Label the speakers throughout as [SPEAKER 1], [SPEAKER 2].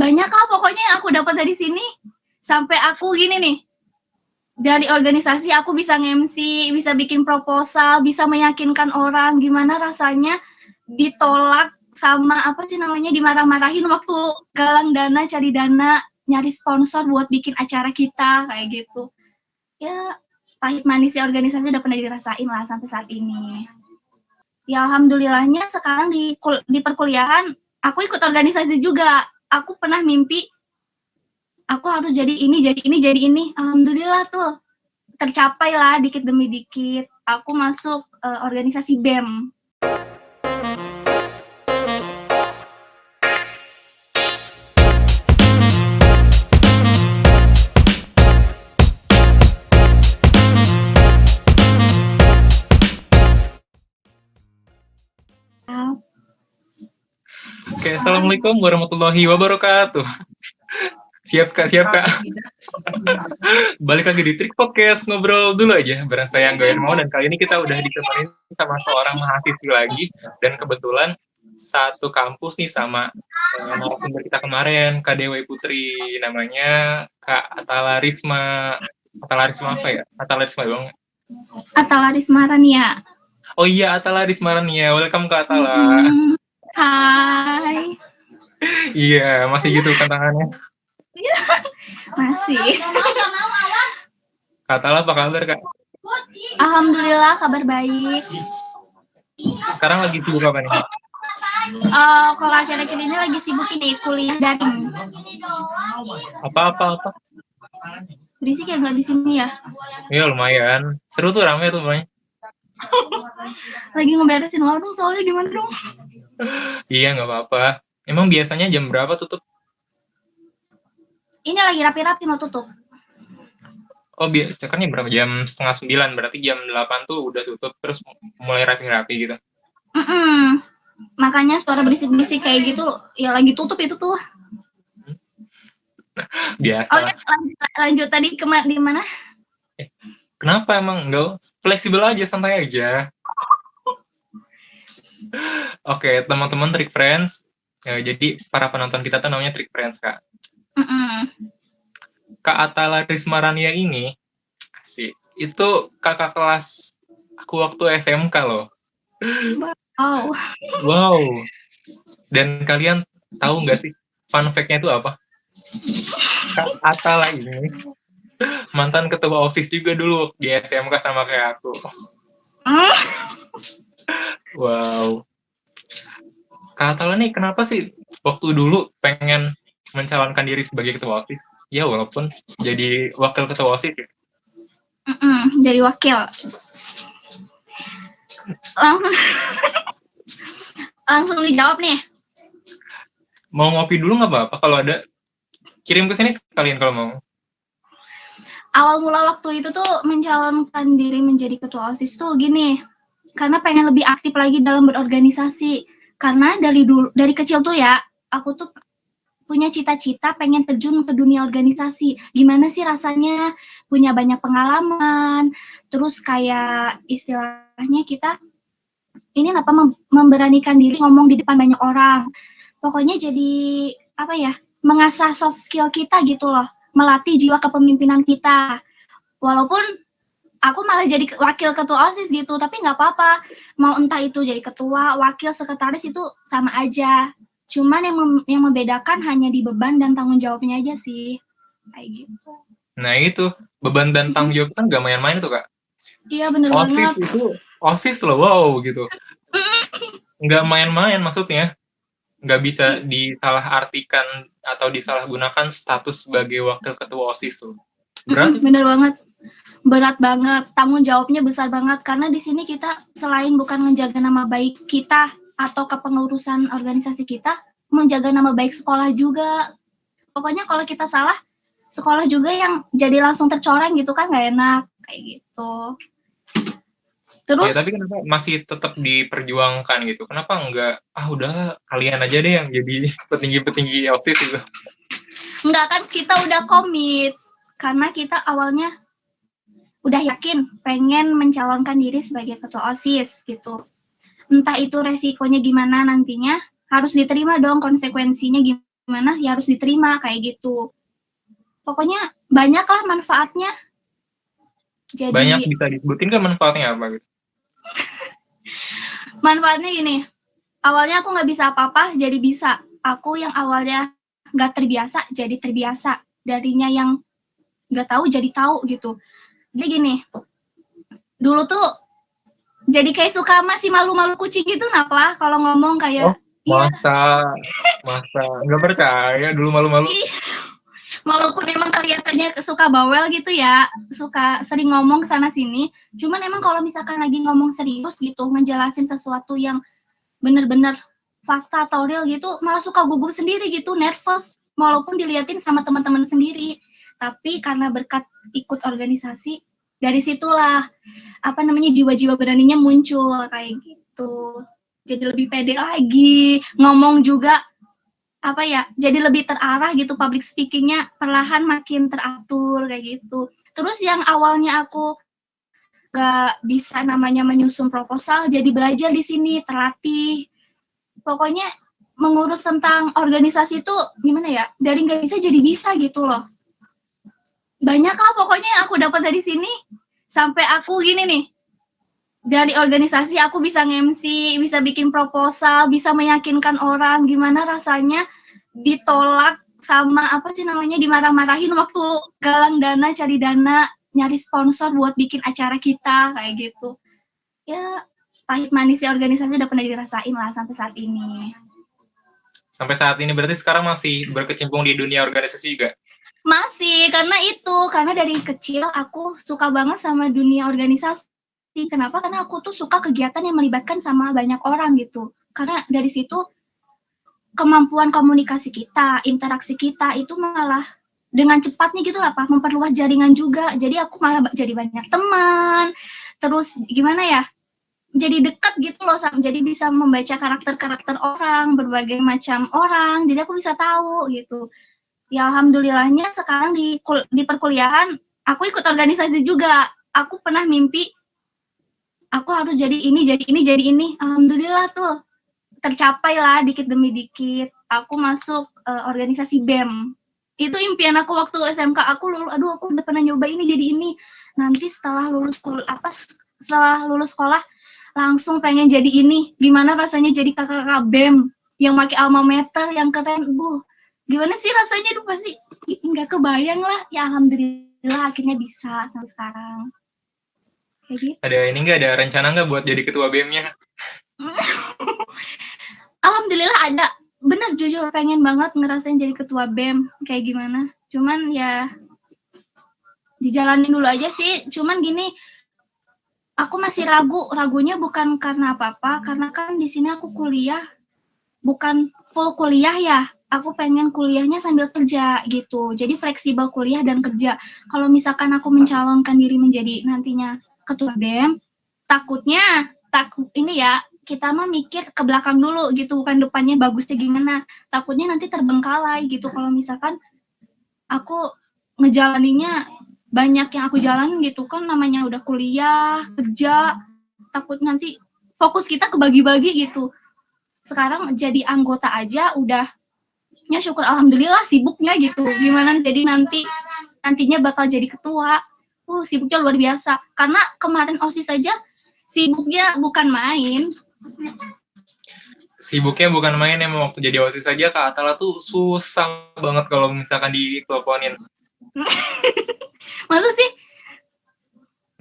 [SPEAKER 1] banyak lah pokoknya yang aku dapat dari sini. Sampai aku gini nih, dari organisasi aku bisa nge-MC, bisa bikin proposal, bisa meyakinkan orang. Gimana rasanya ditolak sama apa sih namanya, dimarah-marahin waktu galang dana, cari dana, nyari sponsor buat bikin acara kita kayak gitu. Ya pahit manisnya organisasi udah pernah dirasain lah sampai saat ini. Ya alhamdulillahnya sekarang di perkuliahan aku ikut organisasi juga. Aku pernah mimpi aku harus jadi ini, jadi ini, jadi ini. Alhamdulillah tuh tercapai lah dikit demi dikit. Aku masuk organisasi BEM.
[SPEAKER 2] Oke, assalamualaikum warahmatullahi wabarakatuh. Siap kak. Balik lagi di Trik Podcast, ngobrol dulu aja bareng saya Angga Mau, dan kali ini kita udah ditemani sama seorang mahasiswi lagi, dan kebetulan satu kampus nih sama narasumber kita kemarin, Kak Dewi Putri, namanya Kak Atala Risma. Atala Risma apa ya? Atala Risma dong.
[SPEAKER 1] Atala Risma Rania.
[SPEAKER 2] Oh iya, Atala Risma Rania. Welcome Kak Atala.
[SPEAKER 1] Hai.
[SPEAKER 2] Iya, masih gitu tantangannya.
[SPEAKER 1] Masih.
[SPEAKER 2] Kak Atala apa kabar Kak?
[SPEAKER 1] Alhamdulillah kabar baik.
[SPEAKER 2] Sekarang lagi sibuk apa nih?
[SPEAKER 1] Kalau akhir-akhir ini lagi sibuk ini kuliah daring.
[SPEAKER 2] Apa?
[SPEAKER 1] Berisik ya nggak di sini ya?
[SPEAKER 2] Iya lumayan. Seru tuh, rame tuh banyak.
[SPEAKER 1] Lagi ngeberesin warung soalnya gimana dong?
[SPEAKER 2] Iya nggak apa-apa. Emang biasanya jam berapa tutup?
[SPEAKER 1] Ini lagi rapi-rapi mau tutup.
[SPEAKER 2] Oh cekernya berapa? Jam 8:30, berarti jam 8 tuh udah tutup, terus mulai rapi-rapi gitu.
[SPEAKER 1] Makanya suara berisik-berisik kayak gitu, ya lagi tutup itu tuh.
[SPEAKER 2] Biasa.
[SPEAKER 1] Oke, lanjut tadi di mana?
[SPEAKER 2] Kenapa emang? Enggak, fleksibel aja, santai aja. Oke, teman-teman Trik Friends. Ya, jadi para penonton kita tuh namanya Trik Friends, Kak. Kak Atala Risma Rania ini, itu kakak kelas aku waktu SMK loh. Wow. Dan kalian tahu nggak sih fun fact-nya itu apa? Kak Atala ini mantan ketua OSIS juga dulu di SMK sama kayak aku. Wow. Kak Atala nih kenapa sih waktu dulu pengen mencalonkan diri sebagai ketua OSIS? Ya walaupun jadi wakil ketua OSIS ya.
[SPEAKER 1] Jadi wakil. Langsung dijawab nih.
[SPEAKER 2] Mau ngopi dulu nggak apa-apa, kalau ada kirim ke sini sekalian kalau mau.
[SPEAKER 1] Awal mula waktu itu tuh mencalonkan diri menjadi ketua OSIS tuh gini, karena pengen lebih aktif lagi dalam berorganisasi. Karena dari kecil tuh ya, aku tuh punya cita-cita pengen terjun ke dunia organisasi. Gimana sih rasanya punya banyak pengalaman, terus kayak istilahnya kita ini apa memberanikan diri ngomong di depan banyak orang. Pokoknya jadi apa ya, mengasah soft skill kita gitu loh, melatih jiwa kepemimpinan kita. Walaupun aku malah jadi wakil ketua OSIS gitu, tapi nggak apa-apa. Mau entah itu jadi ketua, wakil, sekretaris itu sama aja. Cuman yang membedakan hanya di beban dan tanggung jawabnya aja sih. Kayak gitu.
[SPEAKER 2] Nah itu, beban dan tanggung jawab kan gak main-main tuh Kak.
[SPEAKER 1] Iya bener banget.
[SPEAKER 2] OSIS itu, OSIS loh, wow gitu. Nggak main-main maksudnya. Nggak bisa disalahartikan atau disalahgunakan status sebagai wakil ketua OSIS tuh. Berat.
[SPEAKER 1] Bener banget. Berat banget. Tanggung jawabnya besar banget. Karena di sini kita selain bukan menjaga nama baik kita atau kepengurusan organisasi kita, menjaga nama baik sekolah juga. Pokoknya kalau kita salah, sekolah juga yang jadi langsung tercoreng gitu kan, nggak enak kayak gitu. Terus?
[SPEAKER 2] Ya, tapi kenapa masih tetap diperjuangkan gitu? Kenapa enggak, udah kalian aja deh yang jadi petinggi-petinggi OSIS gitu?
[SPEAKER 1] Enggak, kan kita udah komit. Karena kita awalnya udah yakin pengen mencalonkan diri sebagai ketua OSIS gitu. Entah itu resikonya gimana nantinya, harus diterima dong konsekuensinya gimana. gimana ya harus diterima kayak gitu. Pokoknya banyak lah manfaatnya. Jadi
[SPEAKER 2] Banyak, bisa disebutin kan manfaatnya apa gitu?
[SPEAKER 1] manfaatnya gini, awalnya aku nggak bisa apa-apa jadi bisa. Aku yang awalnya nggak terbiasa jadi terbiasa. Darinya yang nggak tahu jadi tahu gitu. Jadi gini, dulu tuh jadi kayak suka masih malu-malu kucing gitu kenapa kalau ngomong kayak iya.
[SPEAKER 2] Masa nggak percaya dulu malu-malu.
[SPEAKER 1] Walaupun emang kelihatannya suka bawel gitu ya, suka sering ngomong sana sini, cuman emang kalau misalkan lagi ngomong serius gitu, ngejelasin sesuatu yang bener-bener fakta atau real gitu, malah suka gugup sendiri gitu, nervous, walaupun diliatin sama teman-teman sendiri. Tapi karena berkat ikut organisasi, dari situlah apa namanya jiwa-jiwa beraninya muncul kayak gitu. Jadi lebih pede lagi, ngomong juga apa ya, jadi lebih terarah gitu, public speakingnya perlahan makin teratur kayak gitu. Terus yang awalnya aku gak bisa namanya menyusun proposal, jadi belajar di sini, terlatih. Pokoknya mengurus tentang organisasi itu gimana ya, dari nggak bisa jadi bisa gitu loh. Banyak lah pokoknya yang aku dapat dari sini, sampai aku gini nih, dari organisasi aku bisa nge-MC, bisa bikin proposal, bisa meyakinkan orang gimana rasanya ditolak sama apa sih namanya dimarah-marahin waktu galang dana, cari dana, nyari sponsor buat bikin acara kita kayak gitu. Ya pahit manisnya organisasi udah pernah dirasain lah sampai saat ini.
[SPEAKER 2] Sampai saat ini berarti sekarang masih berkecimpung di dunia organisasi juga?
[SPEAKER 1] Masih, karena dari kecil aku suka banget sama dunia organisasi. Kenapa? Karena aku tuh suka kegiatan yang melibatkan sama banyak orang gitu. Karena dari situ kemampuan komunikasi kita, interaksi kita itu malah dengan cepatnya gitu lah Pak, memperluas jaringan juga. Jadi aku malah jadi banyak teman. Terus gimana ya? Jadi dekat gitu loh, jadi bisa membaca karakter-karakter orang, berbagai macam orang. Jadi aku bisa tahu gitu. Ya alhamdulillahnya sekarang di perkuliahan aku ikut organisasi juga. Aku pernah mimpi aku harus jadi ini, jadi ini, jadi ini. Alhamdulillah tuh tercapai lah dikit demi dikit. Aku masuk organisasi BEM. Itu impian aku waktu SMK. Aku udah pernah nyoba ini jadi ini. Nanti setelah lulus sekolah langsung pengen jadi ini. Gimana rasanya jadi kakak BEM yang pakai alma mater yang keren. Gimana sih rasanya tuh pasti nggak kebayang lah. Ya alhamdulillah akhirnya bisa sampai sekarang. Kayak gitu.
[SPEAKER 2] Ada ini nggak, ada rencana nggak buat jadi ketua BEM-nya?
[SPEAKER 1] Alhamdulillah ada. Bener jujur pengen banget ngerasain jadi ketua BEM kayak gimana. Cuman ya dijalanin dulu aja sih. Cuman gini, aku masih ragunya bukan karena apa-apa, karena kan di sini aku kuliah bukan full kuliah ya. Aku pengen kuliahnya sambil kerja gitu. Jadi fleksibel kuliah dan kerja. Kalau misalkan aku mencalonkan diri menjadi nantinya ketua BEM, takutnya ini ya, kita mah mikir ke belakang dulu gitu, bukan depannya bagusnya gimana. Takutnya nanti terbengkalai gitu kalau misalkan aku ngejalaninnya banyak yang aku jalanin gitu kan, namanya udah kuliah, kerja, takut nanti fokus kita kebagi-bagi gitu. Sekarang jadi anggota aja udah ya syukur alhamdulillah sibuknya gitu. Gimana jadi nantinya bakal jadi ketua. Sibuknya luar biasa. Karena kemarin OSIS saja sibuknya bukan main.
[SPEAKER 2] Sibuknya bukan main, emang waktu jadi OSIS saja Kak Atala tuh susah banget kalau misalkan diteleponin.
[SPEAKER 1] Masa sih?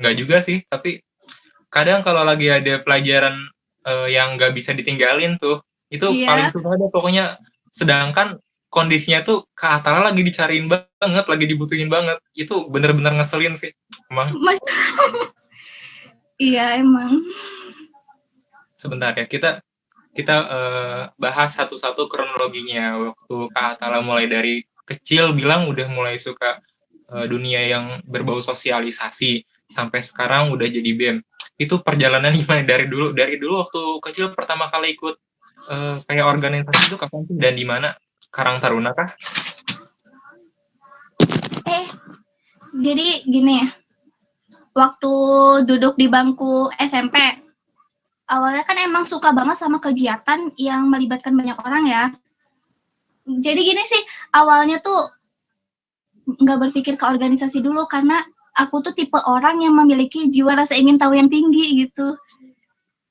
[SPEAKER 2] Nggak juga sih, tapi kadang kalau lagi ada pelajaran yang nggak bisa ditinggalin tuh, itu paling susah ada pokoknya. Sedangkan kondisinya tuh Kak Atala lagi dicariin banget, lagi dibutuhin banget. Itu bener-bener ngeselin sih, emang.
[SPEAKER 1] Iya, emang.
[SPEAKER 2] Sebentar ya, kita bahas satu-satu kronologinya. Waktu Kak Atala mulai dari kecil bilang udah mulai suka dunia yang berbau sosialisasi, sampai sekarang udah jadi BEM. Itu perjalanan gimana dari dulu waktu kecil pertama kali ikut kayak organisasi itu kapan sih dan di mana? Karang Taruna kah?
[SPEAKER 1] Jadi gini, waktu duduk di bangku SMP, awalnya kan emang suka banget sama kegiatan yang melibatkan banyak orang ya. Jadi gini sih, awalnya tuh nggak berpikir ke organisasi dulu karena aku tuh tipe orang yang memiliki jiwa rasa ingin tahu yang tinggi gitu.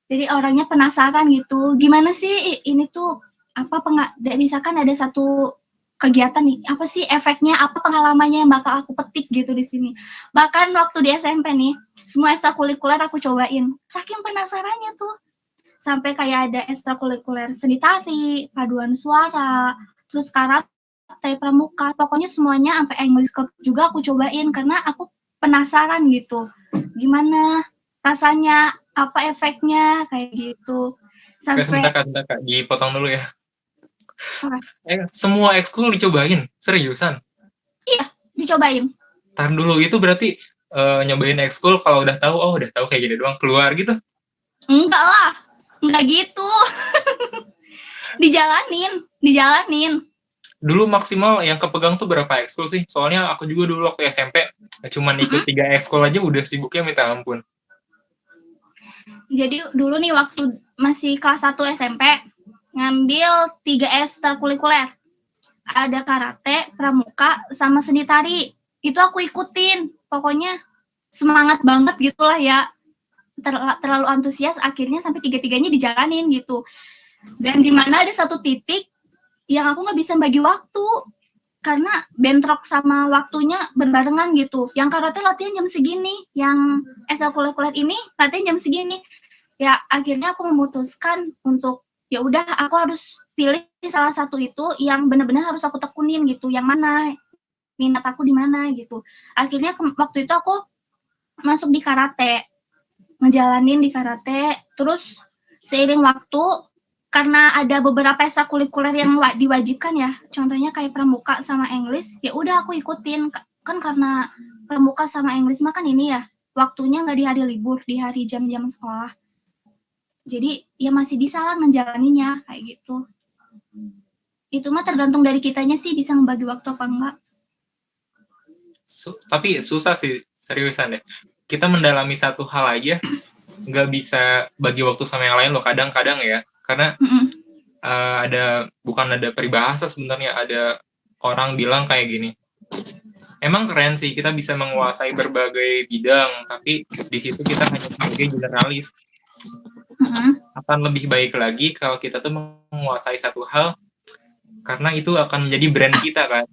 [SPEAKER 1] Jadi orangnya penasaran gitu, gimana sih ini tuh apa misalkan ada satu kegiatan nih, apa sih efeknya, apa pengalamannya yang bakal aku petik gitu di sini. Bahkan waktu di SMP nih, semua ekstrakurikuler aku cobain. Saking penasarannya tuh. Sampai kayak ada ekstrakurikuler seni tari, paduan suara, terus karate, pramuka, pokoknya semuanya sampai English Club juga aku cobain karena aku penasaran gitu. Gimana rasanya, apa efeknya kayak gitu.
[SPEAKER 2] Sebentar
[SPEAKER 1] Sampai
[SPEAKER 2] Kak, dipotong dulu ya.
[SPEAKER 1] apa?
[SPEAKER 2] Semua ekskul dicobain, seriusan?
[SPEAKER 1] Iya, dicobain.
[SPEAKER 2] Tahan dulu, itu berarti nyobain ekskul kalau udah tahu, oh udah tahu kayak gini doang, keluar gitu?
[SPEAKER 1] Enggak lah, enggak gitu. dijalanin.
[SPEAKER 2] Dulu maksimal yang kepegang tuh berapa ekskul sih? Soalnya aku juga dulu waktu SMP, cuman ikut 3 ekskul aja udah sibuknya minta ampun.
[SPEAKER 1] Jadi dulu nih waktu masih kelas 1 SMP, ngambil 3 ekstrakurikuler. Ada karate, pramuka, sama seni tari. Itu aku ikutin. Pokoknya semangat banget gitulah ya. Terlalu antusias, akhirnya sampai 3-3-nya dijalanin gitu. Dan dimana ada satu titik yang aku nggak bisa bagi waktu. Karena bentrok sama waktunya berbarengan gitu. Yang karate latihan jam segini, yang ekstrakurikuler ini latihan jam segini. Ya akhirnya aku memutuskan untuk ya udah aku harus pilih salah satu itu yang benar-benar harus aku tekunin gitu, yang mana minat aku di mana gitu. Akhirnya waktu itu aku masuk di karate, ngejalanin di karate, terus seiring waktu karena ada beberapa ekstrakurikuler yang diwajibkan ya, contohnya kayak pramuka sama English, ya udah aku ikutin kan karena pramuka sama English mah kan ini ya waktunya nggak di hari libur, di hari jam-jam sekolah. Jadi ya masih bisa lah ngejalaninnya kayak gitu. Itu mah tergantung dari kitanya sih bisa membagi waktu apa enggak.
[SPEAKER 2] Tapi susah sih, seriusan deh. Kita mendalami satu hal aja, nggak bisa bagi waktu sama yang lain loh kadang-kadang ya. Karena bukan ada peribahasa sebenarnya, ada orang bilang kayak gini. Emang keren sih kita bisa menguasai berbagai bidang, tapi di situ kita hanya sebagai generalis. Akan lebih baik lagi kalau kita tuh menguasai satu hal, karena itu akan menjadi brand kita kan.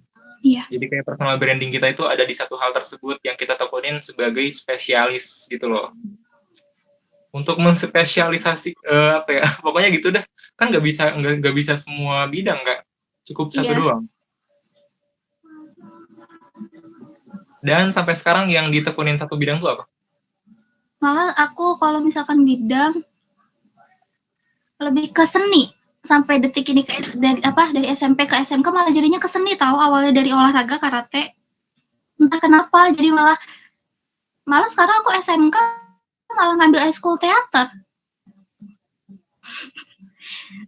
[SPEAKER 1] Iya.
[SPEAKER 2] Jadi kayak personal branding kita itu ada di satu hal tersebut yang kita tekunin sebagai spesialis gitu loh. Untuk menspesialisasi apa ya, pokoknya gitu dah. Kan nggak bisa semua bidang, nggak cukup satu doang. Dan sampai sekarang yang ditekunin satu bidang tuh apa?
[SPEAKER 1] Malah aku kalau misalkan bidang lebih ke seni. Sampai detik ini dari SMP ke SMK malah jadinya ke seni tahu, awalnya dari olahraga karate. Entah kenapa jadi malah sekarang aku SMK malah ngambil ekskul teater.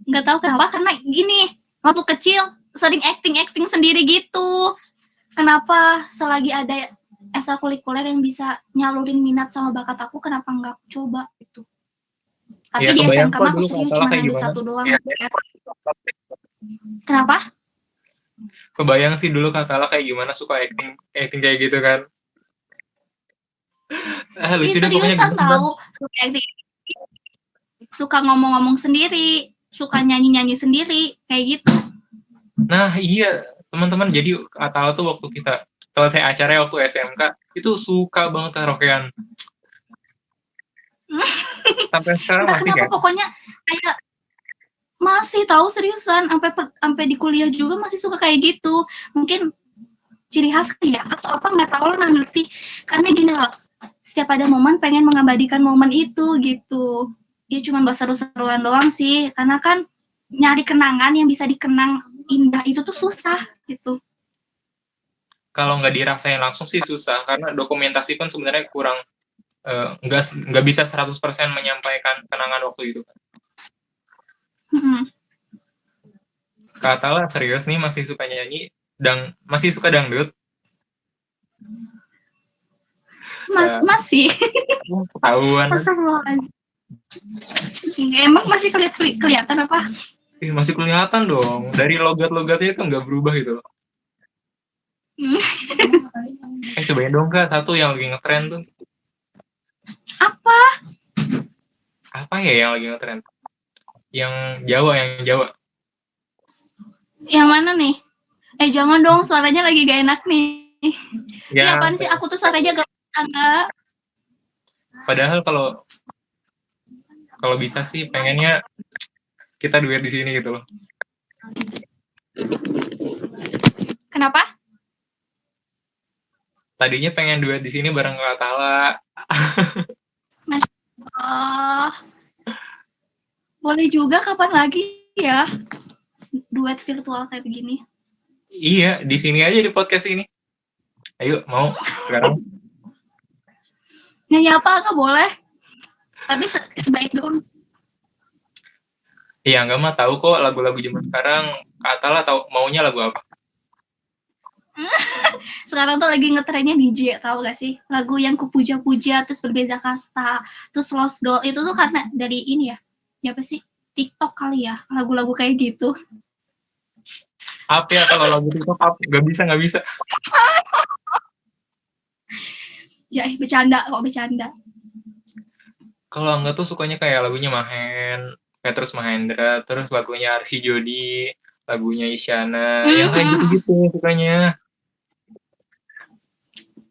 [SPEAKER 1] Nggak tahu kenapa, karena gini, waktu kecil sering acting sendiri gitu. Kenapa selagi ada ekstrakurikuler yang bisa nyalurin minat sama bakat aku, kenapa nggak coba gitu. Tapi
[SPEAKER 2] ya,
[SPEAKER 1] di SMK mah aku
[SPEAKER 2] dulu
[SPEAKER 1] serius cuma ngambil satu doang. Ya. Kenapa?
[SPEAKER 2] Kebayang sih dulu Kakak kayak gimana suka acting kayak gitu kan. Lucu deh pokoknya gitu.
[SPEAKER 1] Tahu, suka acting, suka ngomong-ngomong sendiri, suka nyanyi-nyanyi sendiri, kayak gitu.
[SPEAKER 2] Nah iya, teman-teman, jadi Atala tuh waktu kita selesai acara waktu SMK, itu suka banget karaokean. Sampai sekarang
[SPEAKER 1] Entah
[SPEAKER 2] masih
[SPEAKER 1] kenapa
[SPEAKER 2] kan?
[SPEAKER 1] pokoknya kayak masih tahu seriusan, sampai di kuliah juga masih suka kayak gitu. Mungkin ciri khas ya atau apa nggak tahu lah, nggak ngerti. Karena gini loh, setiap ada momen pengen mengabadikan momen itu gitu. Ya cuma buat seru-seruan doang sih, karena kan nyari kenangan yang bisa dikenang indah itu tuh susah gitu.
[SPEAKER 2] Kalau nggak dirasain langsung sih susah, karena dokumentasi pun sebenarnya kurang, nggak bisa 100% menyampaikan kenangan waktu itu. Kak Atala serius nih masih suka nyanyi, masih suka dangdut?
[SPEAKER 1] Masih.
[SPEAKER 2] Ketahuan.
[SPEAKER 1] Emang masih kelihatan apa?
[SPEAKER 2] Masih kelihatan dong. Dari logat-logatnya itu nggak berubah gitu loh. Cobain dong Kak, satu yang lagi ngetren tuh.
[SPEAKER 1] Apa?
[SPEAKER 2] Apa ya yang lagi ngetren? Yang Jawa.
[SPEAKER 1] Yang mana nih? Jangan dong, suaranya lagi gak enak nih.
[SPEAKER 2] Ya,
[SPEAKER 1] apaan sih? Aku tuh suaranya gak enggak.
[SPEAKER 2] padahal kalau bisa sih pengennya kita duet di sini gitu loh.
[SPEAKER 1] Kenapa?
[SPEAKER 2] Tadinya pengen duet di sini bareng Kak Tala.
[SPEAKER 1] Oh, boleh juga kapan lagi ya duet virtual kayak begini.
[SPEAKER 2] Iya, di sini aja di podcast ini. Ayo, mau sekarang?
[SPEAKER 1] Nyanyi apa nggak boleh, tapi sebaik dong.
[SPEAKER 2] Iya, nggak mah tahu kok lagu-lagu zaman sekarang. Kak Tala tahu maunya lagu apa?
[SPEAKER 1] Sekarang tuh lagi ngetrennya DJ, tahu gak sih? Lagu yang kupuja-puja, terus berbeza kasta, terus Lost Doll, itu tuh karena dari ini ya, apa sih? TikTok kali ya, lagu-lagu kayak gitu.
[SPEAKER 2] Apa ya kalau lagu TikTok? Nggak bisa.
[SPEAKER 1] Ya, bercanda kok, bercanda.
[SPEAKER 2] Kalau enggak tuh sukanya kayak lagunya Petrus Mahendra, terus lagunya Arsy Jodi, lagunya Isyana, yang kayak gitu-gitu sukanya.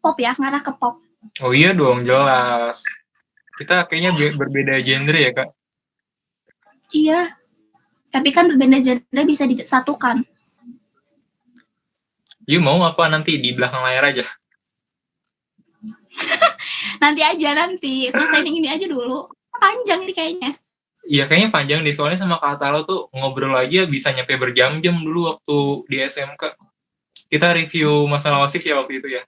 [SPEAKER 1] Pop ya, ngarah ke pop.
[SPEAKER 2] Oh iya dong, jelas. Kita kayaknya berbeda genre ya, Kak?
[SPEAKER 1] Iya, tapi kan berbeda genre bisa disatukan.
[SPEAKER 2] Yuk mau apa nanti di belakang layar aja?
[SPEAKER 1] Nanti selesai ini aja dulu. Panjang nih kayaknya.
[SPEAKER 2] Iya, kayaknya panjang deh. Soalnya sama Kak Talo tuh ngobrol aja bisa nyampe berjam-jam dulu waktu di SMK. Kita review masalah OSIS ya waktu itu ya.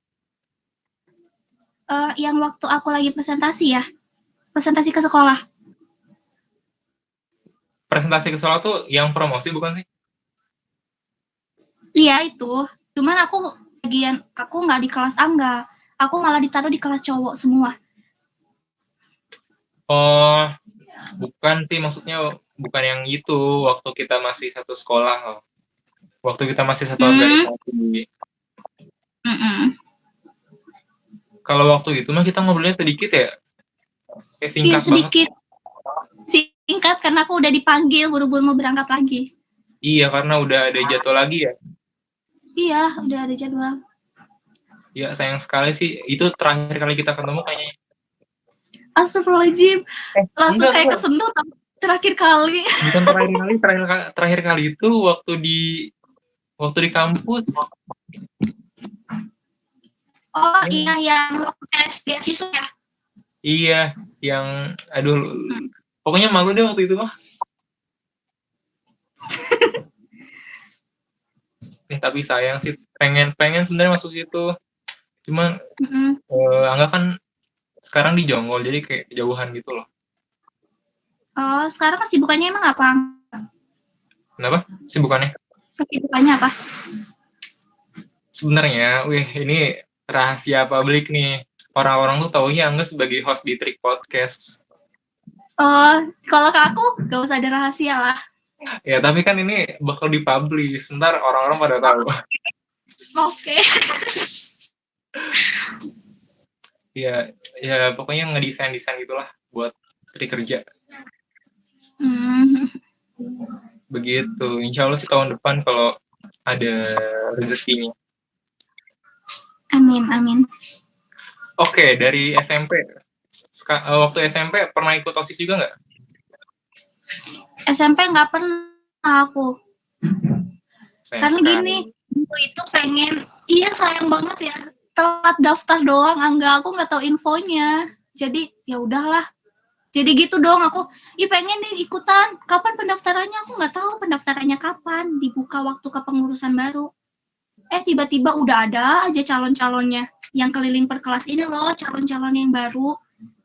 [SPEAKER 1] Yang waktu aku lagi presentasi ke sekolah.
[SPEAKER 2] Presentasi ke sekolah tuh yang promosi bukan sih?
[SPEAKER 1] Iya itu. Cuman aku nggak di kelas Angga. Aku malah ditaruh di kelas cowok semua.
[SPEAKER 2] Oh, bukan sih, maksudnya bukan yang itu waktu kita masih satu sekolah. Waktu kita masih satu organisasi. Kalau waktu itu mah kita ngobrolnya sedikit ya? Kayak singkat
[SPEAKER 1] sedikit. Singkat karena aku udah dipanggil buru-buru mau berangkat lagi.
[SPEAKER 2] Iya, karena udah ada jadwal lagi ya.
[SPEAKER 1] Iya, udah ada jadwal.
[SPEAKER 2] Ya, sayang sekali sih. Itu terakhir kali kita ketemu kayaknya.
[SPEAKER 1] Astagfirullahaladzim. Langsung kayak kesentuh terakhir kali.
[SPEAKER 2] Bukan terakhir kali itu waktu di kampus.
[SPEAKER 1] Oh iya, yang waktu tes beasiswa ya?
[SPEAKER 2] Iya, yang pokoknya malu deh waktu itu mah. Tapi sayang sih, pengen sebenarnya masuk situ. Cuman Angga kan sekarang di Jonggol, jadi kayak jauhan gitu loh.
[SPEAKER 1] Oh, sekarang kesibukannya emang apa?
[SPEAKER 2] Kenapa? Kesibukannya
[SPEAKER 1] apa?
[SPEAKER 2] Sebenarnya, ini rahasia publik nih. Orang-orang tuh taunya Angga sebagai host di Trik Podcast.
[SPEAKER 1] Oh, kalau ke aku gak usah ada rahasia lah.
[SPEAKER 2] Ya, tapi kan ini bakal dipublish. Ntar orang-orang pada tahu.
[SPEAKER 1] Oke.
[SPEAKER 2] Ya pokoknya ngedesain gitulah buat Trik kerja. Begitu. Insya Allah sih tahun depan kalau ada rezekinya.
[SPEAKER 1] Amin.
[SPEAKER 2] Oke, dari SMP. Waktu SMP pernah ikut OSIS juga nggak?
[SPEAKER 1] SMP nggak pernah aku. Karena gini, itu pengen, sayang banget ya, telat daftar doang, aku nggak tahu infonya. Jadi ya udahlah. Jadi gitu dong aku, pengen nih ikutan. Kapan pendaftarannya? Aku nggak tahu pendaftarannya kapan. Dibuka waktu kepengurusan baru. Tiba-tiba udah ada aja calon-calonnya yang keliling per kelas ini loh, calon-calon yang baru.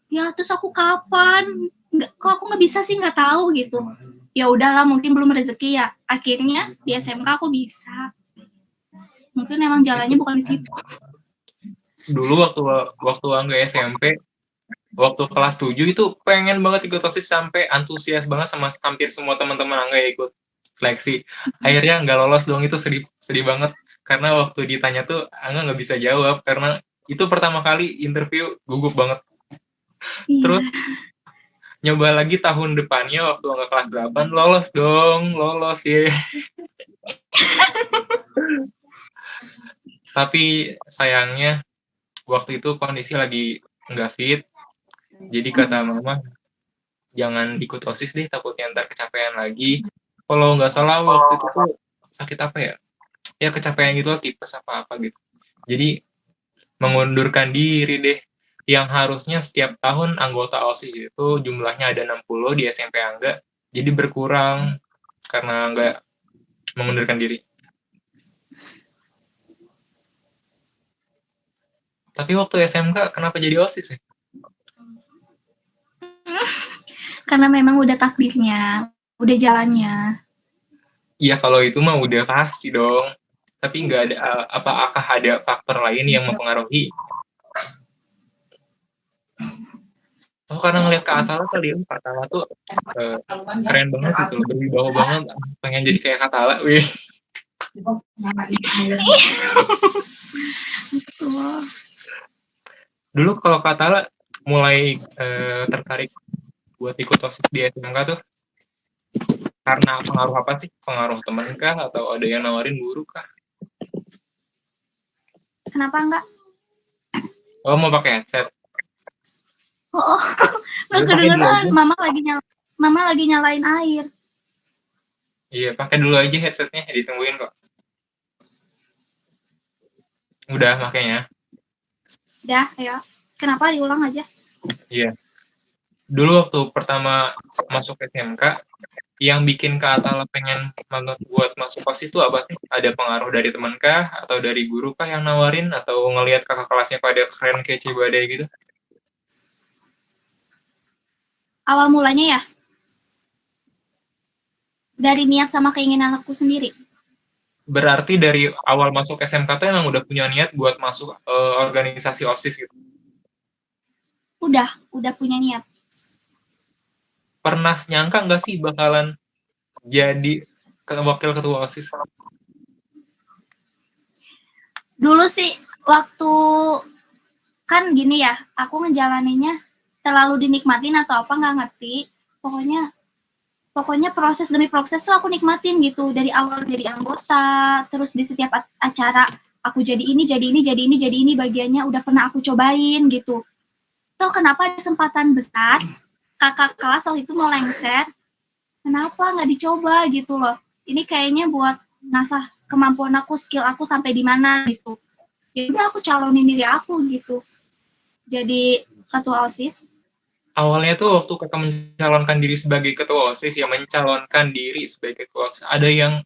[SPEAKER 1] Ya terus aku kapan? Kok aku nggak bisa sih, nggak tahu gitu. Ya udahlah, mungkin belum rezeki ya. Akhirnya di SMK aku bisa. Mungkin emang jalannya bukan di situ.
[SPEAKER 2] Dulu waktu Angga SMP, waktu kelas 7 itu pengen banget ikut OSIS sampai antusias banget sama hampir semua teman-teman Angga ikut. seleksi. Akhirnya nggak lolos dong, itu sedih sedih banget. Karena waktu ditanya tuh Angga nggak bisa jawab karena itu pertama kali interview, gugup banget.
[SPEAKER 1] Iya.
[SPEAKER 2] Terus nyoba lagi tahun depannya waktu Angga kelas 8, lolos dong, lolos ya. Tapi sayangnya waktu itu kondisi lagi nggak fit, jadi kata mama, jangan ikut OSIS deh, takutnya ntar kecapean lagi. Kalau nggak salah waktu itu tuh sakit apa ya? Ya kecapean gitu, tipes apa-apa gitu. Jadi mengundurkan diri deh. Yang harusnya setiap tahun anggota OSIS itu jumlahnya ada 60 di SMP Angga, jadi berkurang karena nggak mengundurkan diri. Tapi waktu SMK kenapa jadi OSIS ya?
[SPEAKER 1] Karena memang udah takdirnya, udah jalannya.
[SPEAKER 2] Iya kalau itu mah udah pasti dong. Tapi nggak ada, apakah ada faktor lain yang mempengaruhi? Oh karena ngeliat Kak Atala kali ya, Kak Atala tuh keren banget gitu loh, berwibawa banget, pengen jadi kayak Kak Atala, wih.
[SPEAKER 1] Betul.
[SPEAKER 2] Dulu kalau Kak Atala mulai tertarik buat ikut OSIS di SMK tuh karena pengaruh apa sih? Pengaruh teman kah? Atau ada yang nawarin guru kah?
[SPEAKER 1] Kenapa enggak?
[SPEAKER 2] Oh mau pakai headset?
[SPEAKER 1] Oh, nggak
[SPEAKER 2] Pakai dulu aja.
[SPEAKER 1] kedengeran. Mama lagi nyalain air.
[SPEAKER 2] Iya pakai dulu aja headsetnya, ditungguin kok. Udah makanya.
[SPEAKER 1] Dah, ayo. Kenapa diulang aja?
[SPEAKER 2] Iya. Dulu waktu pertama masuk SMK, yang bikin Kak Atala pengen banget buat masuk OSIS itu apa sih? Ada pengaruh dari teman kah? Atau dari guru kah yang nawarin? Atau ngelihat kakak kelasnya pada keren kece badai gitu?
[SPEAKER 1] Awal mulanya ya, dari niat sama keinginan aku sendiri.
[SPEAKER 2] Berarti dari awal masuk SMK tuh emang udah punya niat buat masuk organisasi OSIS gitu?
[SPEAKER 1] Udah punya niat.
[SPEAKER 2] Pernah nyangka nggak sih bakalan jadi wakil ketua OSIS?
[SPEAKER 1] Dulu sih, waktu kan gini ya, aku ngejalaninnya terlalu dinikmatin atau apa nggak ngerti. Pokoknya proses demi proses tuh aku nikmatin gitu, dari awal jadi anggota, terus di setiap acara aku jadi ini, jadi ini, jadi ini, jadi ini bagiannya udah pernah aku cobain gitu. Tuh kenapa kesempatan besar kakak kelas waktu itu mau lengser, kenapa nggak dicoba gitu loh. Ini kayaknya buat nasah kemampuan aku, skill aku sampai di mana gitu. Ya udah aku calonin diri aku gitu. Jadi ketua OSIS.
[SPEAKER 2] Awalnya tuh waktu kakak mencalonkan diri sebagai ketua OSIS, ya mencalonkan diri sebagai ketua OSIS, ada yang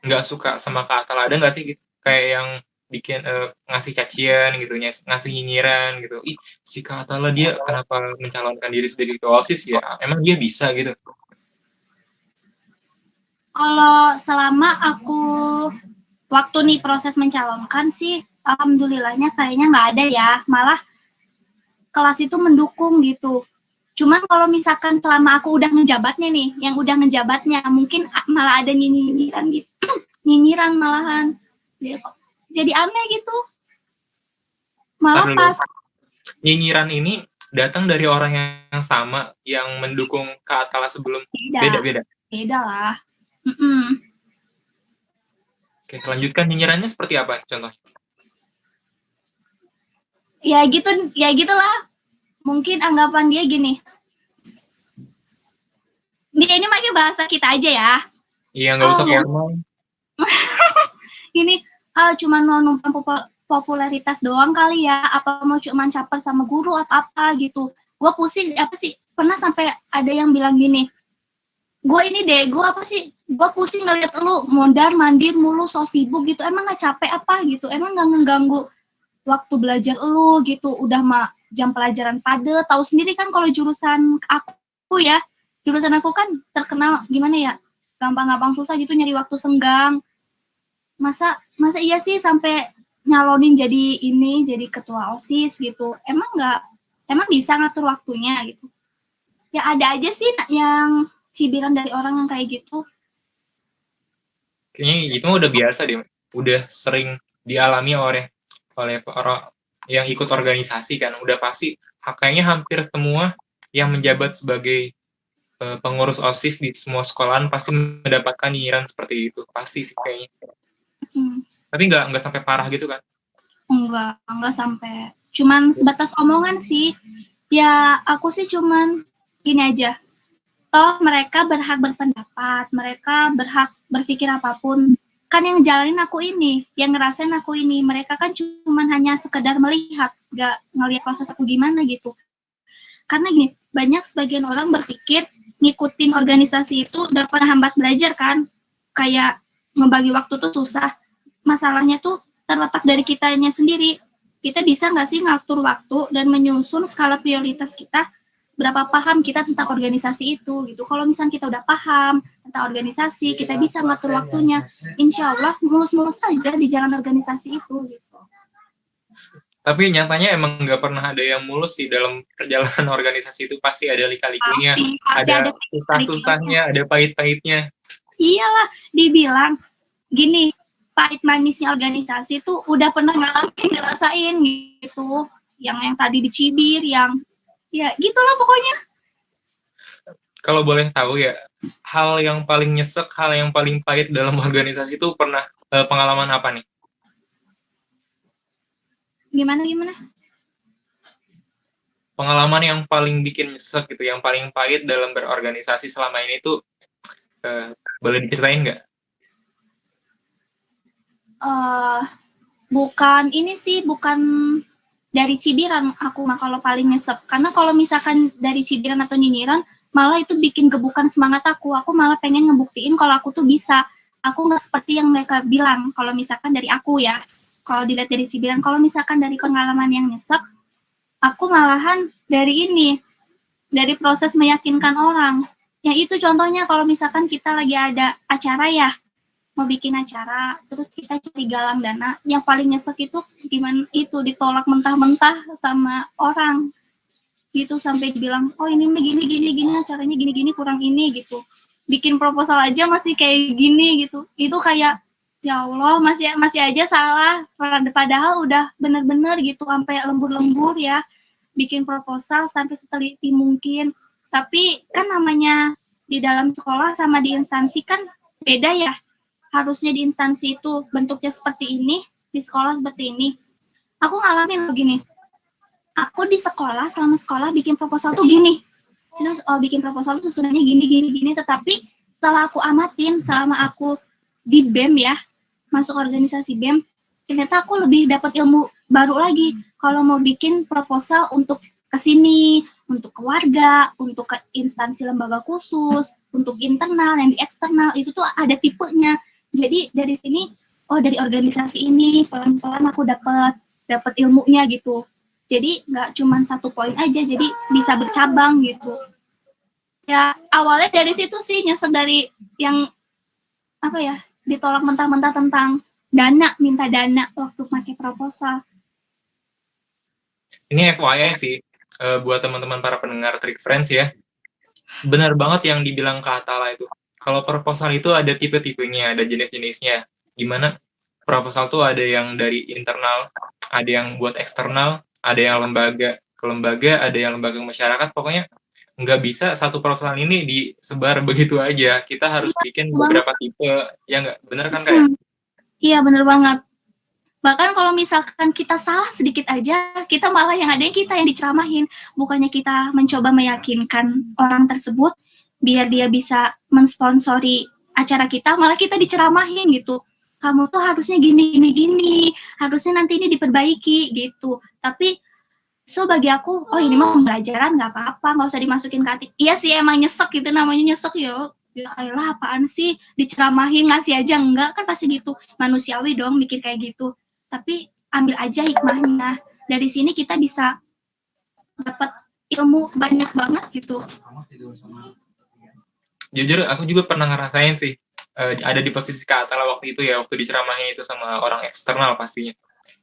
[SPEAKER 2] nggak suka sama Kak Atala, ada nggak sih gitu? Kayak yang bikin ngasih cacian gitu, ngasih nyinyiran gitu. Ih, si Kak Atala dia kenapa mencalonkan diri sebagai ketua OSIS ya? Emang dia bisa gitu?
[SPEAKER 1] Kalau selama aku waktu nih proses mencalonkan sih, alhamdulillahnya kayaknya nggak ada ya. Malah kelas itu mendukung gitu. Cuman kalau misalkan selama aku udah ngejabatnya nih, yang udah ngejabatnya, mungkin malah ada nyinyiran gitu. Nyinyiran malahan. Jadi aneh gitu. Malah pas.
[SPEAKER 2] Nyinyiran ini datang dari orang yang sama, yang mendukung Kak Atala sebelum? Beda-beda?
[SPEAKER 1] Beda lah. Mm-mm.
[SPEAKER 2] Oke, lanjutkan, nyinyirannya seperti apa contohnya?
[SPEAKER 1] Ya gitulah. Mungkin anggapan dia gini. Dia ini pakai bahasa kita aja ya.
[SPEAKER 2] Iya, nggak usah formal.
[SPEAKER 1] Ini cuma mau numpang popularitas doang kali ya. Apa mau cuma caper sama guru atau apa gitu. Gue pusing, apa sih, pernah sampai ada yang bilang gini, gue pusing ngeliat lu mondar mandir mulu, so sibuk gitu, emang gak capek apa gitu, emang gak ngeganggu waktu belajar lu gitu, udah mah jam pelajaran padet, tahu sendiri kan kalau jurusan aku kan terkenal gimana ya, gampang-gampang susah gitu nyari waktu senggang. Masa iya sih sampai nyalonin jadi ketua OSIS gitu, emang bisa ngatur waktunya gitu. Ya ada aja sih yang cibiran dari orang yang kayak gitu.
[SPEAKER 2] Kayaknya itu mah udah biasa deh, udah sering dialami oleh orang yang ikut organisasi kan, udah pasti kayaknya hampir semua yang menjabat sebagai pengurus OSIS di semua sekolahan pasti mendapatkan nyinyiran seperti itu, pasti sih kayaknya.
[SPEAKER 1] Hmm,
[SPEAKER 2] Tapi nggak sampai parah gitu kan?
[SPEAKER 1] enggak sampai. Cuman sebatas omongan sih. Ya, aku sih cuman gini aja. Toh mereka berhak berpendapat, mereka berhak berpikir apapun. Kan yang jalanin aku ini, yang ngerasain aku ini. Mereka kan cuman hanya sekedar melihat, nggak ngelihat proses aku gimana gitu. Karena gini, banyak sebagian orang berpikir ngikutin organisasi itu dapat hambat belajar kan. Kayak membagi waktu tuh susah. Masalahnya tuh terletak dari kitanya sendiri. Kita bisa nggak sih ngatur waktu dan menyusun skala prioritas kita seberapa paham kita tentang organisasi itu gitu. Kalau misalnya kita udah paham tentang organisasi, kita bisa ngatur waktunya. Insya Allah mulus-mulus aja di jalan organisasi itu gitu.
[SPEAKER 2] Tapi nyatanya emang nggak pernah ada yang mulus sih dalam perjalanan organisasi itu, pasti ada lika-likunya,
[SPEAKER 1] Pasti
[SPEAKER 2] ada
[SPEAKER 1] ada
[SPEAKER 2] susah-susahnya, ada pahit-pahitnya.
[SPEAKER 1] Iyalah, dibilang gini, pahit manisnya organisasi tuh udah pernah ngalamin, ngerasain gitu. Yang tadi dicibir, yang ya gitulah pokoknya.
[SPEAKER 2] Kalau boleh tahu ya, hal yang paling nyesek, hal yang paling pahit dalam organisasi itu pernah pengalaman apa nih?
[SPEAKER 1] Gimana?
[SPEAKER 2] Pengalaman yang paling bikin nyesek gitu, yang paling pahit dalam berorganisasi selama ini tuh boleh diceritain nggak?
[SPEAKER 1] Bukan ini sih, bukan dari cibiran aku mah kalau paling nyesek. Karena kalau misalkan dari cibiran atau nyinyiran, malah itu bikin gebukan semangat aku. Aku malah pengen ngebuktiin kalau aku tuh bisa. Aku nggak seperti yang mereka bilang. Kalau misalkan dari aku ya, kalau dilihat dari cibiran, kalau misalkan dari pengalaman yang nyesek, aku malahan dari proses meyakinkan orang. Ya itu contohnya kalau misalkan kita lagi ada acara ya, mau bikin acara, terus kita cari galang dana, yang paling nyesek itu gimana itu ditolak mentah-mentah sama orang gitu sampai dibilang, oh ini gini acaranya gini kurang ini gitu. Bikin proposal aja masih kayak gini gitu. Itu kayak ya Allah masih aja salah padahal udah bener-bener gitu sampai lembur-lembur ya bikin proposal sampai seteliti mungkin. Tapi kan namanya di dalam sekolah sama di instansi kan beda ya. Harusnya di instansi itu bentuknya seperti ini, di sekolah seperti ini. Aku ngalamin begini. Aku di sekolah, selama sekolah bikin proposal tuh gini. Bikin proposal tuh susunannya gini. Tetapi setelah aku amatin, selama aku di BEM ya, masuk organisasi BEM, ternyata aku lebih dapat ilmu baru lagi. Kalau mau bikin proposal untuk ke sini, untuk ke warga, untuk ke instansi lembaga khusus, untuk internal, yang di eksternal, itu tuh ada tipenya. Jadi dari sini, oh dari organisasi ini, pelan-pelan aku dapat ilmunya gitu. Jadi nggak cuma satu poin aja, jadi bisa bercabang gitu. Ya awalnya dari situ sih nyesek dari yang apa ya ditolak mentah-mentah tentang minta dana waktu pakai proposal.
[SPEAKER 2] Ini FYI sih, buat teman-teman para pendengar Trik Friends ya, benar banget yang dibilang Kak Atala itu. Kalau proposal itu ada tipe-tipenya, ada jenis-jenisnya. Gimana proposal tuh ada yang dari internal, ada yang buat eksternal, ada yang lembaga ke lembaga, ada yang lembaga masyarakat. Pokoknya nggak bisa satu proposal ini disebar begitu aja. Kita harus bikin beberapa tipe, ya nggak? Bener kan Kak?
[SPEAKER 1] Iya bener banget. Bahkan kalau misalkan kita salah sedikit aja, kita malah yang ada kita yang diceramahin. Bukannya kita mencoba meyakinkan orang tersebut biar dia bisa mensponsori acara kita, malah kita diceramahin gitu. Kamu tuh harusnya gini, harusnya nanti ini diperbaiki gitu. Tapi bagi aku, oh ini mah pembelajaran nggak apa-apa, nggak usah dimasukin ke hati. Iya sih emang nyesek gitu, namanya nyesek ya. Ya ayolah apaan sih diceramahin ngasih aja enggak kan pasti gitu manusiawi dong mikir kayak gitu tapi ambil aja hikmahnya dari sini kita bisa dapat ilmu banyak banget gitu.
[SPEAKER 2] Jujur aku juga pernah ngerasain sih, ada di posisi Kak Atala waktu itu ya, waktu diceramahin itu sama orang eksternal pastinya.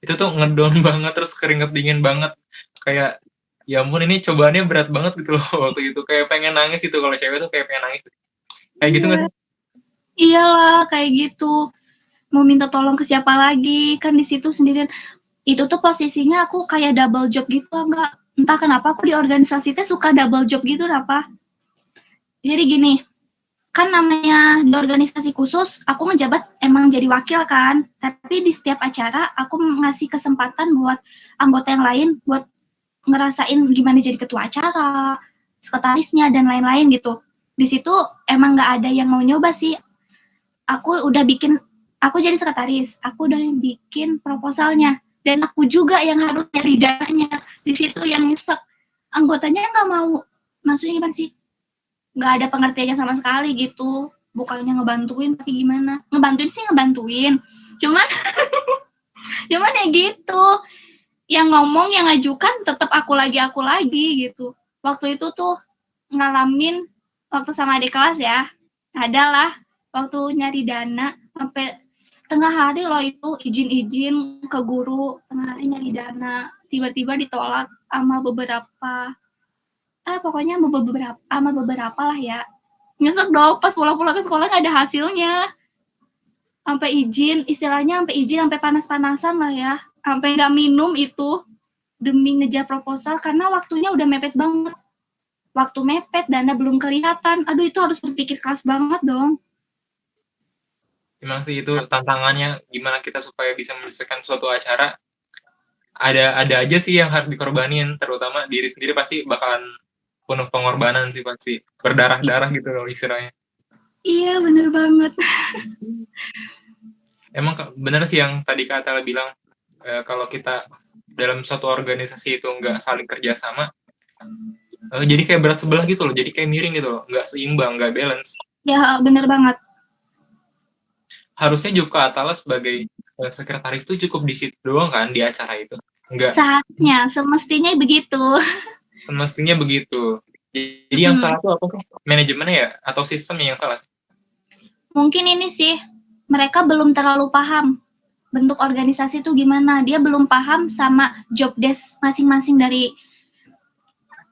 [SPEAKER 2] Itu tuh ngedown banget, terus keringet dingin banget, kayak ya ampun ini cobaannya berat banget gitu loh waktu itu, kayak pengen nangis itu, kalau cewek tuh kayak pengen nangis. Kayak gitu nggak sih?
[SPEAKER 1] Iyalah kayak gitu. Mau minta tolong ke siapa lagi? Kan di situ sendirian. Itu tuh posisinya aku kayak double job gitu, enggak. Entah kenapa aku di organisasi teh suka double job gitu apa. Jadi gini, kan namanya di organisasi khusus, aku ngejabat emang jadi wakil kan. Tapi di setiap acara aku ngasih kesempatan buat anggota yang lain buat ngerasain gimana jadi ketua acara, sekretarisnya dan lain-lain gitu. Di situ emang nggak ada yang mau nyoba sih. Aku jadi sekretaris, aku udah bikin proposalnya, dan aku juga yang harus nyari dananya. Di situ yang nyesek, anggotanya nggak mau, maksudnya gimana sih? Nggak ada pengertiannya sama sekali gitu. Bukannya ngebantuin, tapi gimana? Ngebantuin sih ngebantuin, cuman cuman ya gitu. Yang ngomong, yang ngajukan tetap aku lagi gitu. Waktu itu tuh ngalamin waktu sama adik kelas ya, adalah waktu nyari dana sampai tengah hari loh itu izin-izin ke guru, tengah hari nyari dana, tiba-tiba ditolak sama beberapa, pokoknya sama beberapa lah ya. Nyesek dong pas pulang-pulang ke sekolah nggak ada hasilnya. Sampai izin, istilahnya sampai izin, sampai panas-panasan lah ya. Sampai nggak minum itu demi ngejar proposal karena waktunya udah mepet banget. Waktu mepet, dana belum kelihatan. Aduh, itu harus berpikir keras banget dong.
[SPEAKER 2] Memang sih itu tantangannya gimana kita supaya bisa menyelesaikan suatu acara. Ada aja sih yang harus dikorbanin, terutama diri sendiri pasti bakalan penuh pengorbanan sih pasti. Berdarah-darah gitu loh istilahnya.
[SPEAKER 1] Iya, bener banget.
[SPEAKER 2] Emang bener sih yang tadi Kak Atala bilang, kalau kita dalam suatu organisasi itu nggak saling kerjasama, jadi kayak berat sebelah gitu loh, jadi kayak miring gitu loh, nggak seimbang, nggak balance.
[SPEAKER 1] Ya, bener banget.
[SPEAKER 2] Harusnya juga Atala sebagai sekretaris itu cukup di situ doang kan di acara itu, nggak
[SPEAKER 1] Seharusnya, semestinya begitu.
[SPEAKER 2] mestinya begitu. Jadi yang salah tuh apa sih? Manajemennya ya atau sistemnya yang salah?
[SPEAKER 1] Mungkin ini sih, mereka belum terlalu paham bentuk organisasi itu gimana. Dia belum paham sama job desk masing-masing dari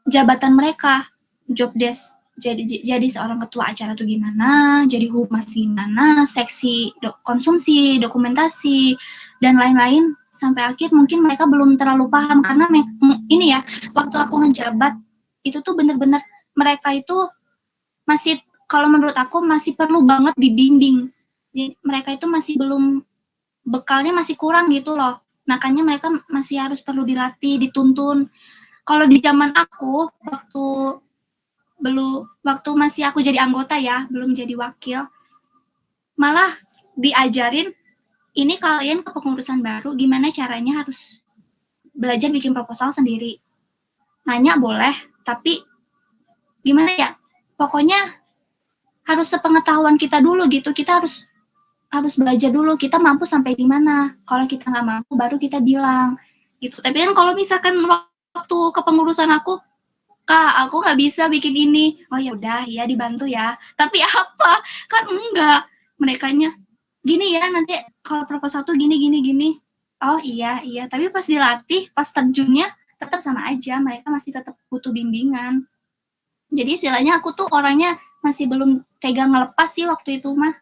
[SPEAKER 1] jabatan mereka. Job desk jadi seorang ketua acara tuh gimana, jadi humas gimana, seksi konsumsi, dokumentasi, dan lain-lain. Sampai akhir mungkin mereka belum terlalu paham karena ini ya, waktu aku ngejabat itu tuh bener-bener mereka itu masih, kalau menurut aku masih perlu banget dibimbing. Jadi mereka itu masih belum, bekalnya masih kurang gitu loh. Makanya mereka masih harus perlu dilatih, dituntun. Kalau di zaman aku, waktu masih aku jadi anggota ya, belum jadi wakil, malah diajarin, ini kalian kepengurusan baru, gimana caranya harus belajar bikin proposal sendiri. Nanya boleh, tapi gimana ya, pokoknya harus sepengetahuan kita dulu gitu. Kita harus belajar dulu, kita mampu sampai di mana. Kalau kita nggak mampu, baru kita bilang gitu. Tapi kan kalau misalkan waktu kepengurusan aku, Kak, aku nggak bisa bikin ini. Oh ya udah, ya dibantu ya. Tapi apa? Kan enggak. Merekanya gini ya, nanti kalau proposal tuh gini gini gini. Oh iya iya. Tapi pas dilatih, pas terjunnya tetap sama aja. Mereka masih tetap butuh bimbingan. Jadi istilahnya aku tuh orangnya masih belum pegang ngelepas sih waktu itu mah.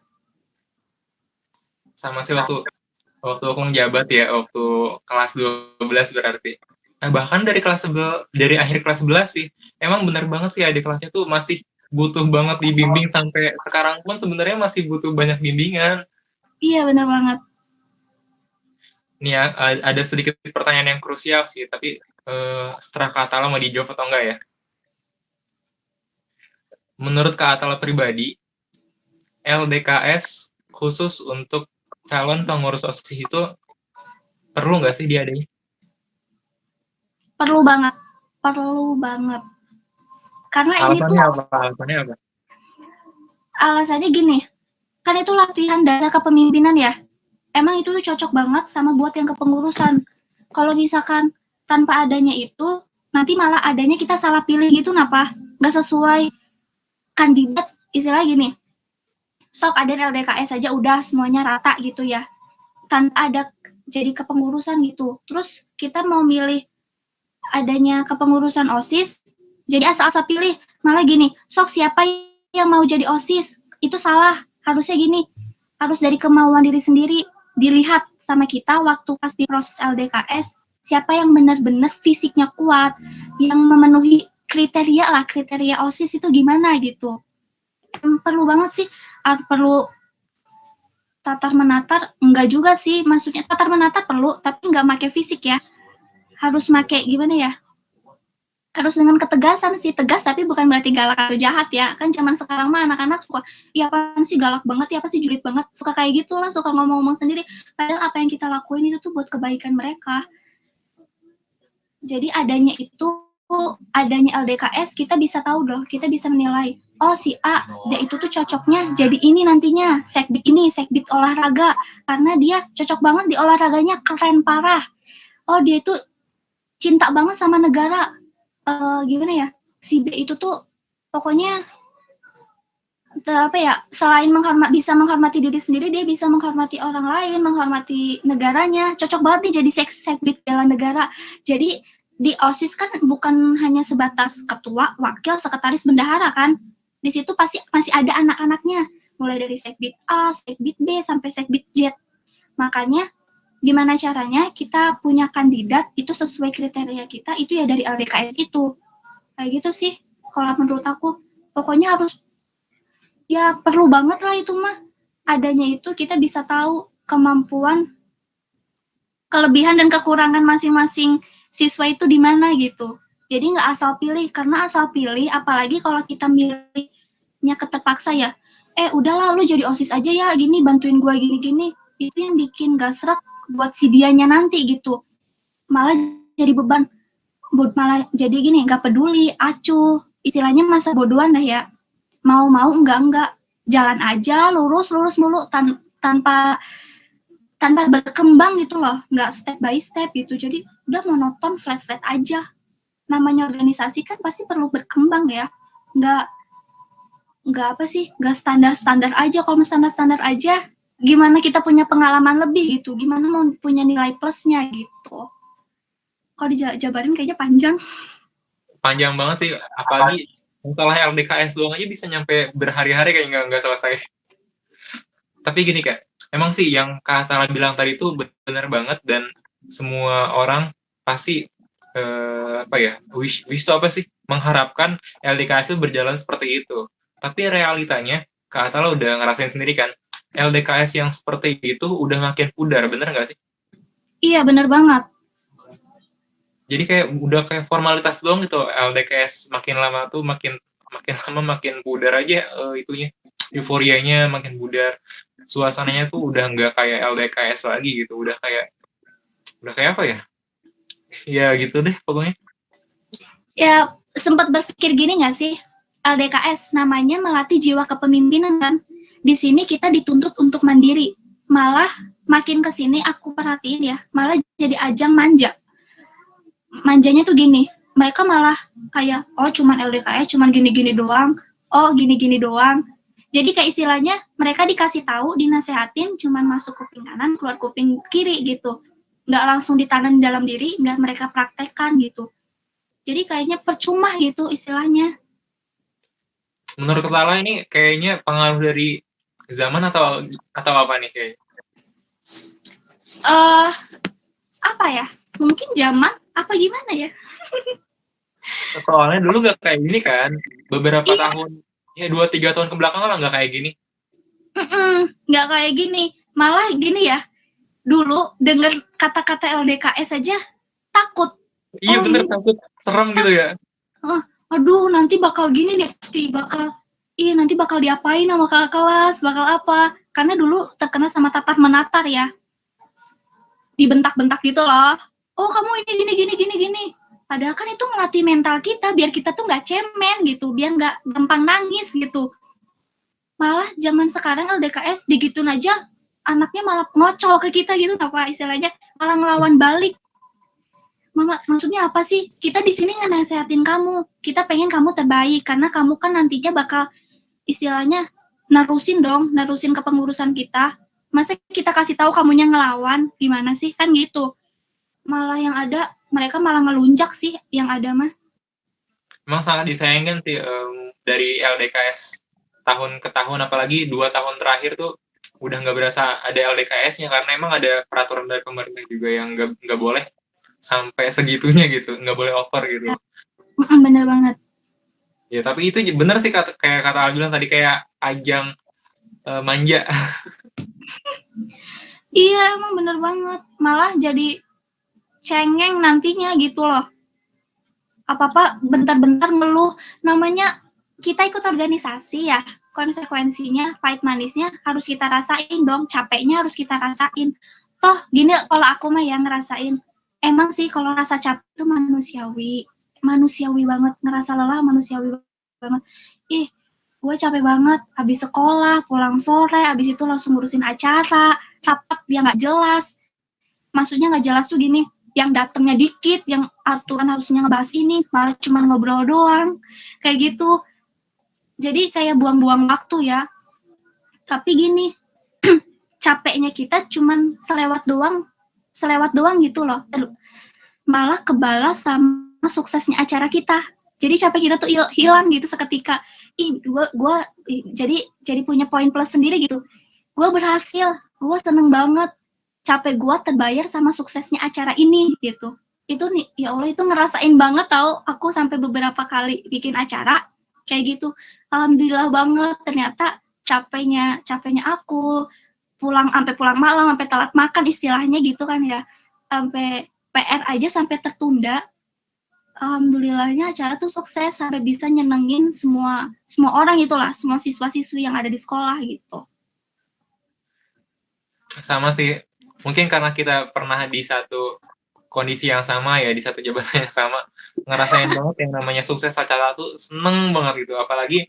[SPEAKER 2] Sama sih waktu aku ngejabat ya, waktu kelas 12 berarti. Nah, bahkan dari akhir kelas 11 sih, emang benar banget sih adik kelasnya tuh masih butuh banget dibimbing sampai sekarang pun sebenarnya masih butuh banyak bimbingan.
[SPEAKER 1] Iya benar banget.
[SPEAKER 2] Nih ya, ada sedikit pertanyaan yang krusial sih, tapi setelah Kak Atala mau dijawab atau enggak ya? Menurut Kak Atala pribadi, LDKS khusus untuk calon pengurus OSIS itu perlu nggak sih diadain?
[SPEAKER 1] Perlu banget. Perlu banget. Karena ini tuh
[SPEAKER 2] Alasannya apa?
[SPEAKER 1] alasannya gini, kan itu latihan dasar kepemimpinan ya. Emang itu tuh cocok banget sama buat yang kepengurusan. Kalau misalkan tanpa adanya itu, nanti malah adanya kita salah pilih gitu, napa? Nggak sesuai kandidat, istilah gini. Sok ada LDKS saja udah semuanya rata gitu ya. Tanpa ada jadi kepengurusan gitu. Terus kita mau milih adanya kepengurusan OSIS, jadi asal-asal pilih. Malah gini, sok siapa yang mau jadi OSIS? Itu salah. harusnya gini, harus dari kemauan diri sendiri, dilihat sama kita waktu pas di proses LDKS, siapa yang benar-benar fisiknya kuat, yang memenuhi kriteria OSIS itu gimana gitu. Perlu banget sih, perlu tatar menatar, enggak juga sih, maksudnya tatar menatar perlu, tapi enggak pakai fisik ya, harus pakai gimana ya, harus dengan ketegasan sih, tegas tapi bukan berarti galak atau jahat ya, kan zaman sekarang mah anak-anak suka, ya apaan sih galak banget, ya apa sih julid banget, suka kayak gitu lah, suka ngomong-ngomong sendiri, padahal apa yang kita lakuin itu tuh buat kebaikan mereka. Jadi adanya LDKS, kita bisa tahu loh, kita bisa menilai, oh si A, dia itu tuh cocoknya jadi ini nantinya, sekbid ini, sekbid olahraga, karena dia cocok banget di olahraganya, keren parah. Oh dia itu cinta banget sama negara, gimana ya, si B itu tuh pokoknya apa ya, selain bisa menghormati diri sendiri, dia bisa menghormati orang lain, menghormati negaranya, cocok banget nih jadi sekbid bela negara. Jadi di OSIS kan bukan hanya sebatas ketua, wakil, sekretaris, bendahara kan, di situ pasti masih ada anak-anaknya, mulai dari sekbid A, sekbid B, sampai sekbid Z. Makanya gimana caranya kita punya kandidat itu sesuai kriteria kita, itu ya dari LDKS itu. Kayak gitu sih, kalau menurut aku. Pokoknya harus, ya perlu banget lah itu mah. Adanya itu kita bisa tahu kemampuan, kelebihan dan kekurangan masing-masing siswa itu di mana gitu. Jadi nggak asal pilih, karena asal pilih, apalagi kalau kita milihnya keterpaksa ya, udahlah lu jadi OSIS aja ya, gini, bantuin gue gini-gini, itu yang bikin gak seret buat si dianya nanti gitu. Malah jadi beban, malah jadi gini, gak peduli, acuh, istilahnya masa bodohan dah ya, mau enggak, jalan aja lurus mulu tanpa berkembang gitu loh, nggak step by step gitu, jadi udah monoton, flat aja. Namanya organisasi kan pasti perlu berkembang ya, nggak apa sih, nggak standar aja. Kalau standar aja, gimana kita punya pengalaman lebih gitu, gimana mau punya nilai plusnya gitu. Kalau dijabarin kayaknya
[SPEAKER 2] Panjang banget sih, apalagi masalah LDKS doang aja bisa nyampe berhari-hari kayak nggak selesai. Tapi gini Kak, emang sih yang Kak Tara bilang tadi itu benar banget, dan semua orang pasti wish itu apa sih? Mengharapkan LDKS itu berjalan seperti itu. Tapi realitanya Kak Tara udah ngerasain sendiri kan, LDKS yang seperti itu udah makin pudar, bener nggak sih?
[SPEAKER 1] Iya, bener banget.
[SPEAKER 2] Jadi kayak udah kayak formalitas doang gitu. LDKS makin lama tuh makin lama makin pudar aja, itunya, euforianya makin pudar, suasananya tuh udah nggak kayak LDKS lagi gitu, udah kayak apa ya, ya gitu deh pokoknya.
[SPEAKER 1] Ya sempat berpikir gini nggak sih, LDKS namanya melatih jiwa kepemimpinan kan, di sini kita dituntut untuk mandiri, malah makin kesini aku perhatiin ya, malah jadi ajang manjanya tuh gini, mereka malah kayak, oh cuman LDKS, cuman gini-gini doang, oh gini-gini doang. Jadi kayak istilahnya mereka dikasih tahu, dinasehatin, cuman masuk kuping kanan, keluar kuping kiri gitu. Nggak langsung ditanam di dalam diri, nggak mereka praktekkan gitu. Jadi kayaknya percuma gitu istilahnya.
[SPEAKER 2] Menurut Lala ini kayaknya pengaruh dari zaman atau apa nih kayaknya?
[SPEAKER 1] Apa ya? Mungkin zaman apa gimana ya?
[SPEAKER 2] Soalnya dulu nggak kayak gini kan, beberapa tahun, ya 2-3 tahun kebelakang lah nggak kayak gini.
[SPEAKER 1] Nggak kayak gini, malah gini ya, dulu denger kata-kata LDKS aja takut.
[SPEAKER 2] Iya bener, takut, serem gitu ya.
[SPEAKER 1] Aduh nanti bakal gini nih, pasti nanti bakal diapain sama kakak kelas, bakal apa, karena dulu terkena sama tatar menatar ya, dibentak-bentak gitu loh, oh kamu ini gini, padahal kan itu melatih mental kita biar kita tuh nggak cemen gitu, biar nggak gampang nangis gitu. Malah zaman sekarang LDKS digituin aja, anaknya malah ngocol ke kita gitu, apa istilahnya, malah ngelawan balik. Maksudnya apa sih? Kita di sini ngenasehatin kamu, kita pengen kamu terbaik, karena kamu kan nantinya bakal istilahnya nerusin kepengurusan kita. Masa kita kasih tahu kamunya ngelawan, gimana sih, kan gitu. Malah yang ada mereka malah ngelunjak sih yang ada mah.
[SPEAKER 2] Emang sangat disayangkan sih dari LDKS tahun ke tahun, apalagi 2 tahun terakhir tuh udah nggak berasa ada LDKS-nya karena emang ada peraturan dari pemerintah juga yang nggak boleh sampai segitunya gitu, nggak boleh over gitu.
[SPEAKER 1] Bener banget.
[SPEAKER 2] Ya tapi itu bener sih kayak kata Al bilang tadi, kayak ajang manja.
[SPEAKER 1] Iya, emang bener banget. Malah jadi cengeng nantinya gitu loh. Apa-apa bentar-bentar ngeluh. Namanya kita ikut organisasi ya, konsekuensinya, pahit manisnya harus kita rasain dong. Capeknya harus kita rasain. Toh gini, kalau aku mah ya ngerasain. Emang sih kalau rasa capek itu manusiawi. Manusiawi banget. Ngerasa lelah manusiawi banget. Ih, gue capek banget. Habis sekolah, pulang sore, habis itu langsung ngurusin acara, rapat dia nggak jelas. Maksudnya nggak jelas tuh gini, yang datangnya dikit, yang aturan harusnya ngebahas ini, malah cuma ngobrol doang. Kayak gitu. Jadi kayak buang-buang waktu ya. Tapi gini, capeknya kita cuman selewat doang gitu loh. Malah kebalas sama suksesnya acara kita. Jadi capek kita tuh hilang gitu seketika. Gue jadi punya poin plus sendiri gitu. Gue berhasil, gue seneng banget. Capek gue terbayar sama suksesnya acara ini gitu. Itu nih, ya Allah itu ngerasain banget tau. Aku sampai beberapa kali bikin acara kayak gitu. Alhamdulillah banget, ternyata capeknya aku sampai pulang malam, sampai telat makan istilahnya gitu kan ya, sampai PR aja sampai tertunda. Alhamdulillahnya acara tuh sukses sampai bisa nyenengin semua orang itulah, semua siswa-siswi yang ada di sekolah gitu.
[SPEAKER 2] Sama sih, mungkin karena kita pernah di satu kondisi yang sama ya, di satu jabatan yang sama, ngerasain banget yang namanya sukses acara tuh seneng banget gitu, apalagi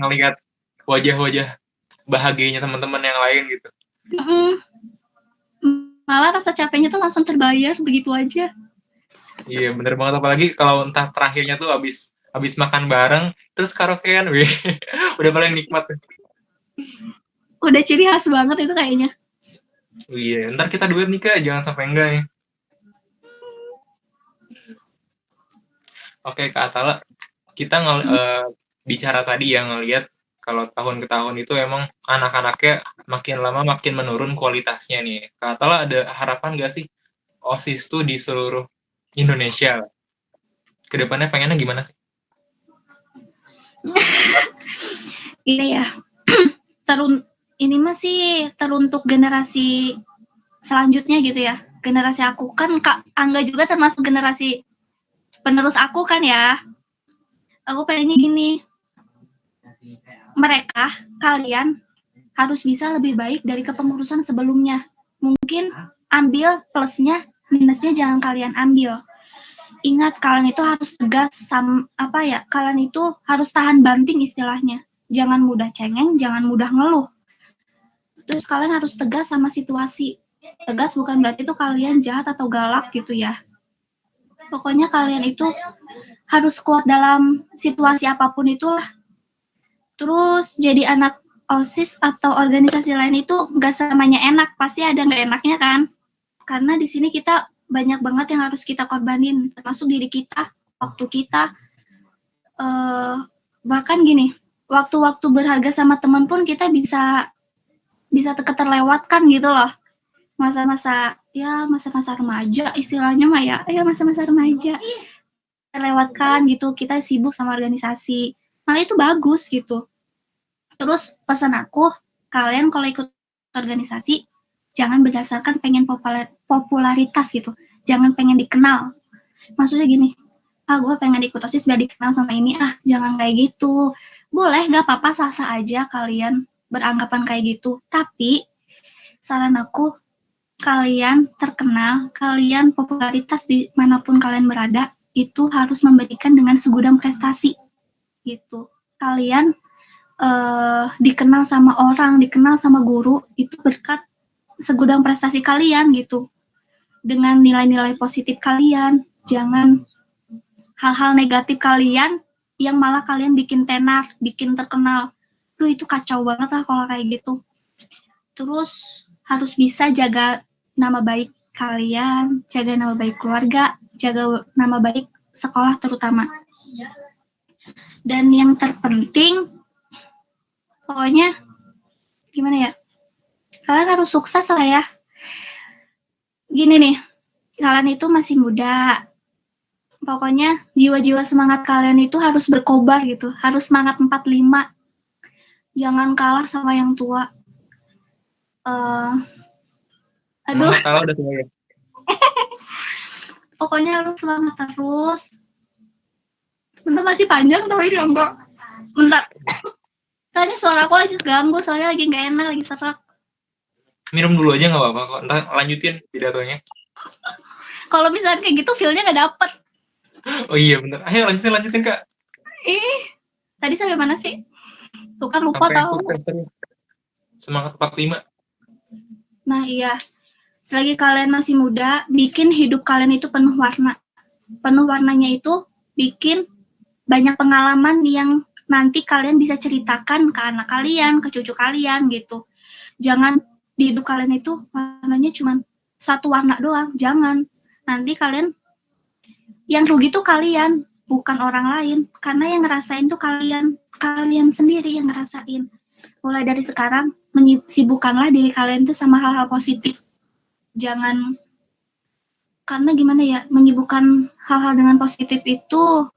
[SPEAKER 2] ngelihat wajah-wajah bahagianya teman-teman yang lain gitu.
[SPEAKER 1] Malah rasa capeknya tuh langsung terbayar begitu aja.
[SPEAKER 2] Iya bener banget, apalagi kalau entah terakhirnya tuh habis makan bareng terus karaokean, wih udah paling nikmat.
[SPEAKER 1] Udah ciri khas banget itu kayaknya.
[SPEAKER 2] Iya, ntar kita duet nih Kak, jangan sampai enggak nih. Oke Kak Atala, kita bicara tadi yang ngelihat kalau tahun ke tahun itu emang anak-anaknya makin lama makin menurun kualitasnya nih. Kak Atala ada harapan nggak sih OSIS tuh di seluruh Indonesia? Kedepannya pengennya gimana sih?
[SPEAKER 1] Ini ya, ini masih teruntuk generasi selanjutnya gitu ya. Generasi aku kan Kak Angga juga termasuk generasi penerus aku kan ya. Aku pengennya gini, kalian harus bisa lebih baik dari kepengurusan sebelumnya. Mungkin ambil plusnya, minusnya jangan kalian ambil. Ingat, kalian itu harus tegas kalian itu harus tahan banting istilahnya. Jangan mudah cengeng, jangan mudah ngeluh. Terus kalian harus tegas sama situasi. Tegas bukan berarti itu kalian jahat atau galak gitu ya. Pokoknya kalian itu harus kuat dalam situasi apapun itulah. Terus jadi anak OSIS atau organisasi lain itu nggak selamanya enak, pasti ada nggak enaknya kan. Karena di sini kita banyak banget yang harus kita korbanin, termasuk diri kita, waktu kita. Bahkan gini, waktu-waktu berharga sama teman pun kita bisa terlewatkan gitu loh. Masa-masa remaja istilahnya mah ya masa-masa remaja terlewatkan gitu, kita sibuk sama organisasi, malah itu bagus gitu. Terus pesan aku, kalian kalau ikut organisasi jangan berdasarkan pengen popularitas gitu, jangan pengen dikenal. Maksudnya gini, gue pengen ikut OSIS biar dikenal sama ini, jangan kayak gitu. Boleh, gak apa-apa, sah-sah aja kalian beranggapan kayak gitu, tapi saran aku, kalian terkenal, kalian popularitas di manapun kalian berada, itu harus memberikan dengan segudang prestasi gitu. Kalian dikenal sama orang, dikenal sama guru, itu berkat segudang prestasi kalian gitu. Dengan nilai-nilai positif kalian, jangan hal-hal negatif kalian yang malah kalian bikin tenar, bikin terkenal. Itu kacau banget lah kalau kayak gitu. Terus harus bisa jaga nama baik kalian, jaga nama baik keluarga, jaga nama baik sekolah terutama. Dan yang terpenting, Pokoknya gimana ya? Kalian harus sukses lah ya. Gini nih, kalian itu masih muda. Pokoknya jiwa-jiwa semangat kalian itu harus berkobar gitu. Harus semangat 45. Jangan kalah sama yang tua.
[SPEAKER 2] Emang
[SPEAKER 1] Aduh,
[SPEAKER 2] nggak kalah udah tua ya?
[SPEAKER 1] pokoknya harus semangat terus. Bentar masih panjang tapi ya enggak. Bentar. Tadi suara aku lagi ganggu, soalnya lagi nggak enak, lagi serak.
[SPEAKER 2] Minum dulu aja nggak apa-apa kok. Ntar lanjutin pidatonya.
[SPEAKER 1] Kalau misalnya kayak gitu, feel-nya nggak dapet.
[SPEAKER 2] Oh iya bener. Ayo lanjutin Kak.
[SPEAKER 1] Ih, tadi sampai mana sih? Tuh kan lupa
[SPEAKER 2] Sampai yang
[SPEAKER 1] tahu.
[SPEAKER 2] sukses terus. Semangat 45.
[SPEAKER 1] Nah iya, selagi kalian masih muda, bikin hidup kalian itu penuh warna. Penuh warnanya itu bikin banyak pengalaman yang nanti kalian bisa ceritakan ke anak kalian, ke cucu kalian gitu. Jangan di hidup kalian itu warnanya cuma satu warna doang, jangan. Nanti kalian, yang rugi tuh kalian, bukan orang lain. Karena yang ngerasain tuh kalian sendiri yang ngerasain. Mulai dari sekarang, sibukkanlah diri kalian tuh sama hal-hal positif. Jangan, karena gimana ya, menyibukkan hal-hal dengan positif itu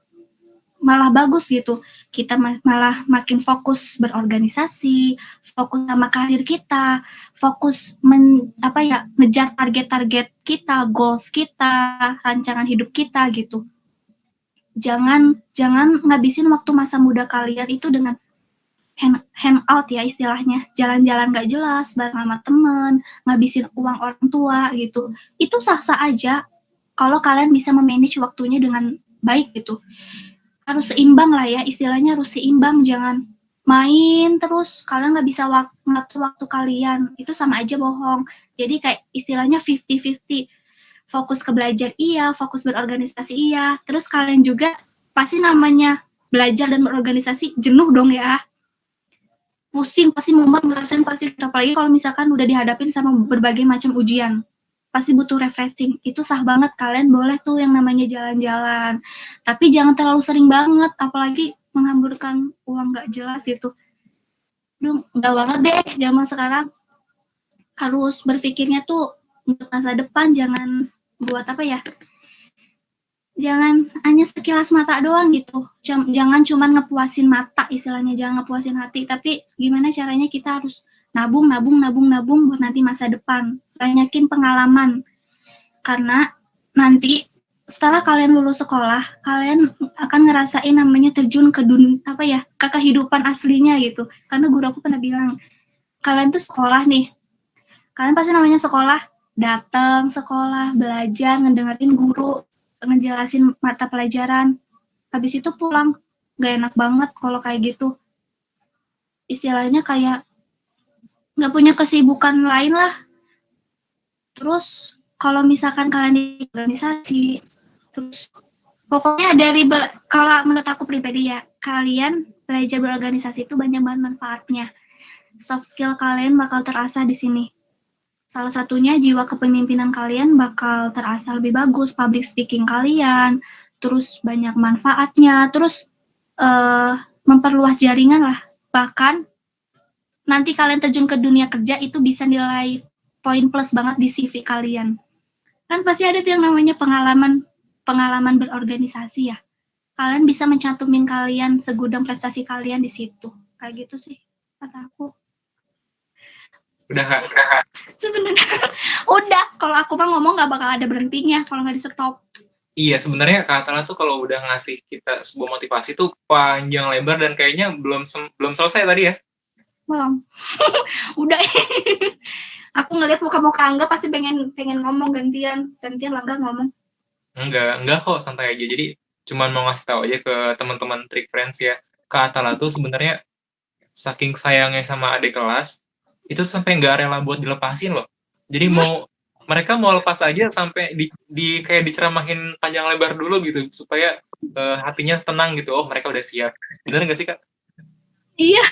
[SPEAKER 1] malah bagus gitu. Kita malah makin fokus berorganisasi, fokus sama karir kita, fokus ngejar target-target kita, goals kita, rancangan hidup kita gitu. Jangan ngabisin waktu masa muda kalian itu dengan hand out ya istilahnya, jalan-jalan gak jelas bareng sama temen, ngabisin uang orang tua gitu. Itu sah-sah aja kalau kalian bisa memanage waktunya dengan baik gitu. Harus seimbang lah ya, istilahnya harus seimbang, jangan main terus kalian nggak bisa ngatur waktu kalian, itu sama aja bohong. Jadi kayak istilahnya 50-50, fokus ke belajar iya, fokus berorganisasi iya, terus kalian juga pasti namanya belajar dan berorganisasi jenuh dong ya, pusing, pasti mumet, ngerasain pasti, apalagi kalau misalkan udah dihadapin sama berbagai macam ujian, pasti butuh refreshing. Itu sah banget, kalian boleh tuh yang namanya jalan-jalan, tapi jangan terlalu sering banget, apalagi menghamburkan uang gak jelas itu. Duh, gak banget deh zaman sekarang. Harus berpikirnya tuh untuk masa depan, jangan buat jangan hanya sekilas mata doang gitu. Jangan cuma ngepuasin mata istilahnya, jangan ngepuasin hati, tapi gimana caranya kita harus nabung buat nanti masa depan. Banyakin pengalaman. Karena nanti setelah kalian lulus sekolah, kalian akan ngerasain namanya terjun ke dunia ke kehidupan aslinya gitu. Karena guru aku pernah bilang, kalian tuh sekolah nih. Kalian pasti namanya sekolah, datang sekolah, belajar, ngedengerin guru, ngejelasin mata pelajaran, habis itu pulang. Gak enak banget kalau kayak gitu. Istilahnya kayak gak punya kesibukan lain lah. Terus kalau misalkan kalian di organisasi, terus pokoknya kalau menurut aku pribadi ya, kalian belajar berorganisasi itu banyak banget manfaatnya. Soft skill kalian bakal terasa di sini. Salah satunya jiwa kepemimpinan kalian bakal terasa lebih bagus, public speaking kalian, terus banyak manfaatnya, terus memperluas jaringan lah. Bahkan nanti kalian terjun ke dunia kerja itu bisa nilai poin plus banget di CV kalian. Kan pasti ada tuh yang namanya pengalaman berorganisasi ya. Kalian bisa mencantumin kalian segudang prestasi kalian di situ. Kayak gitu sih kata aku.
[SPEAKER 2] Udah Kak.
[SPEAKER 1] Sebenarnya udah, kalau aku mah ngomong gak bakal ada berhentinya kalau nggak di stop.
[SPEAKER 2] Iya, sebenarnya Kak Atala tuh kalau udah ngasih kita sebuah motivasi tuh panjang lebar dan kayaknya belum selesai tadi ya.
[SPEAKER 1] Belum. Udah. Aku ngeliat muka-muka Angga pasti pengen ngomong gantian Angga ngomong.
[SPEAKER 2] Enggak kok, santai aja. Jadi cuman mau ngasih tahu aja ke teman-teman Trick Friends ya. Kak Atala tuh sebenarnya saking sayangnya sama adik kelas, itu sampai nggak rela buat dilepasin loh. Jadi mereka mau lepas aja sampai kayak diceramahin panjang lebar dulu gitu supaya hatinya tenang gitu. Oh, mereka udah siap. Bener nggak sih, Kak?
[SPEAKER 1] Iya.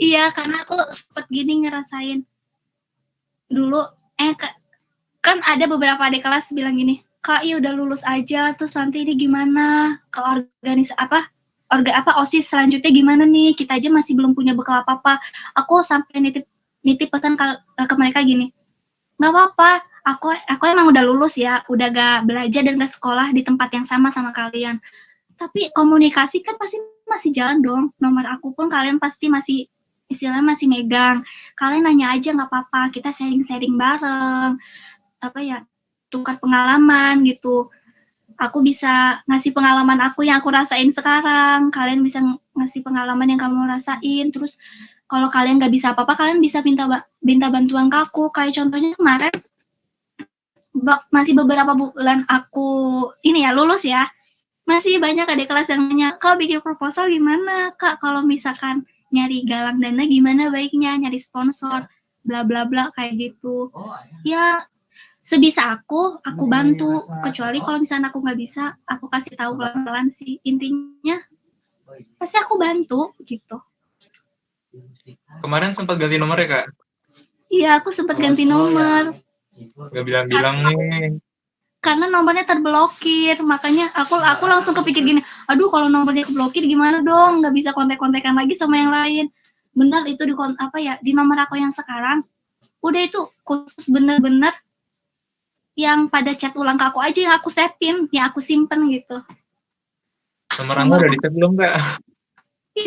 [SPEAKER 1] Iya, karena aku sempet gini ngerasain dulu, kan ada beberapa adik kelas bilang gini, Kak, ya udah lulus aja, terus nanti ini gimana ke OSIS selanjutnya gimana nih, kita aja masih belum punya bekal apa-apa. Aku sampai nitip pesan ke mereka gini, nggak apa-apa, aku emang udah lulus ya, udah gak belajar dan gak sekolah di tempat yang sama kalian, tapi komunikasi kan pasti masih jalan dong. Nomor aku pun kalian pasti masih istilahnya masih megang. Kalian nanya aja nggak apa-apa, kita sharing-sharing bareng, apa ya, tukar pengalaman gitu. Aku bisa ngasih pengalaman aku yang aku rasain sekarang, kalian bisa ngasih pengalaman yang kamu rasain. Terus kalau kalian nggak bisa apa-apa, kalian bisa minta bantuan ke aku. Kayak contohnya kemarin, masih beberapa bulan aku ini ya lulus ya, masih banyak adik kelas yang nanya, Kak bikin proposal gimana Kak, kalau misalkan nyari galang dana gimana baiknya, nyari sponsor, bla bla bla kayak gitu. Ya sebisa aku bantu, kecuali kalau misalnya aku nggak bisa, aku kasih tahu pelan-pelan sih. Intinya pasti aku bantu gitu.
[SPEAKER 2] Kemarin sempat ganti nomor ya Kak?
[SPEAKER 1] Iya, aku sempat ganti nomor.
[SPEAKER 2] Gak bilang-bilang nih.
[SPEAKER 1] Karena nomornya terblokir, makanya aku langsung kepikir gini, aduh kalau nomornya keblokir gimana dong, nggak bisa kontak-kontakan lagi sama yang lain. Benar itu di nomor aku yang sekarang, udah itu khusus bener-bener yang pada chat ulang ke aku aja yang aku savepin, yang aku simpen gitu.
[SPEAKER 2] Nomor Angga udah di-save belum Kak?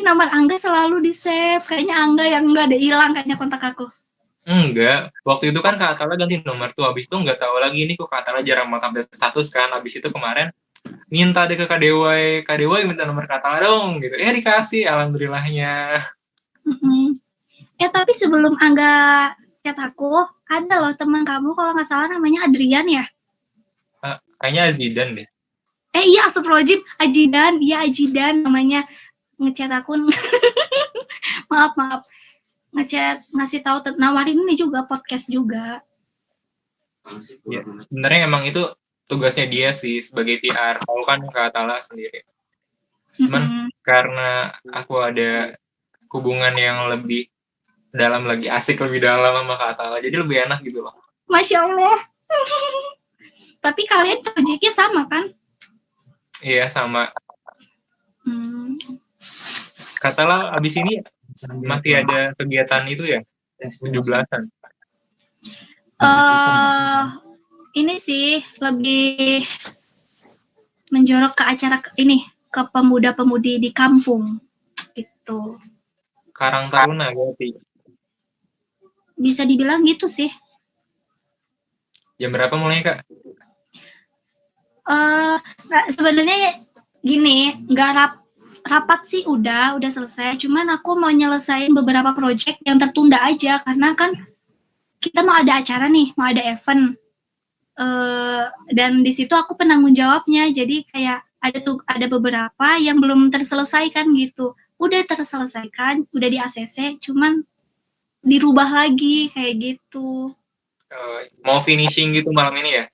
[SPEAKER 1] Nomor Angga selalu di-save, kayaknya Angga yang nggak ada hilang kayaknya kontak aku.
[SPEAKER 2] Enggak, waktu itu kan Kak Atala ganti nomor tuh, habis itu nggak tahu lagi ini kok Kak Atala jarang banget update status kan, habis itu kemarin minta deh ke Kak Dewai minta nomor Kak Atala dong, gitu. Dikasih, alhamdulillahnya.
[SPEAKER 1] Tapi sebelum Angga chat aku, ada loh teman kamu kalau nggak salah namanya Adrian ya?
[SPEAKER 2] Kayaknya Zidan deh.
[SPEAKER 1] Iya, astagfirullahaladzim, Ajidan namanya, ngechat aku. maaf, ngechat ngasih tahu nawarin ini juga podcast juga.
[SPEAKER 2] Ya, sebenarnya emang itu tugasnya dia sih sebagai PR, kalau kan Kak Atala sendiri. Cuman karena aku ada hubungan yang lebih dalam lagi, asik lebih dalam sama Kak Atala, jadi lebih enak gitu loh.
[SPEAKER 1] Masya Allah. Tapi kalian proyeknya sama kan?
[SPEAKER 2] Iya, sama. Kak Atala abis ini masih ada kegiatan itu ya? 17-an.
[SPEAKER 1] Ini sih lebih menjorok ke acara ini, ke pemuda-pemudi di kampung gitu.
[SPEAKER 2] Karang Taruna berarti.
[SPEAKER 1] Bisa dibilang gitu sih.
[SPEAKER 2] Jam berapa mulai Kak?
[SPEAKER 1] Sebenarnya gini, nggak rapat sih udah selesai. Cuman aku mau nyelesain beberapa project yang tertunda aja karena kan kita mau ada acara nih, mau ada event. Dan di situ aku penanggung jawabnya. Jadi kayak ada beberapa yang belum terselesaikan gitu. Udah terselesaikan, udah di ACC, cuman dirubah lagi kayak gitu.
[SPEAKER 2] Mau finishing gitu malam ini ya?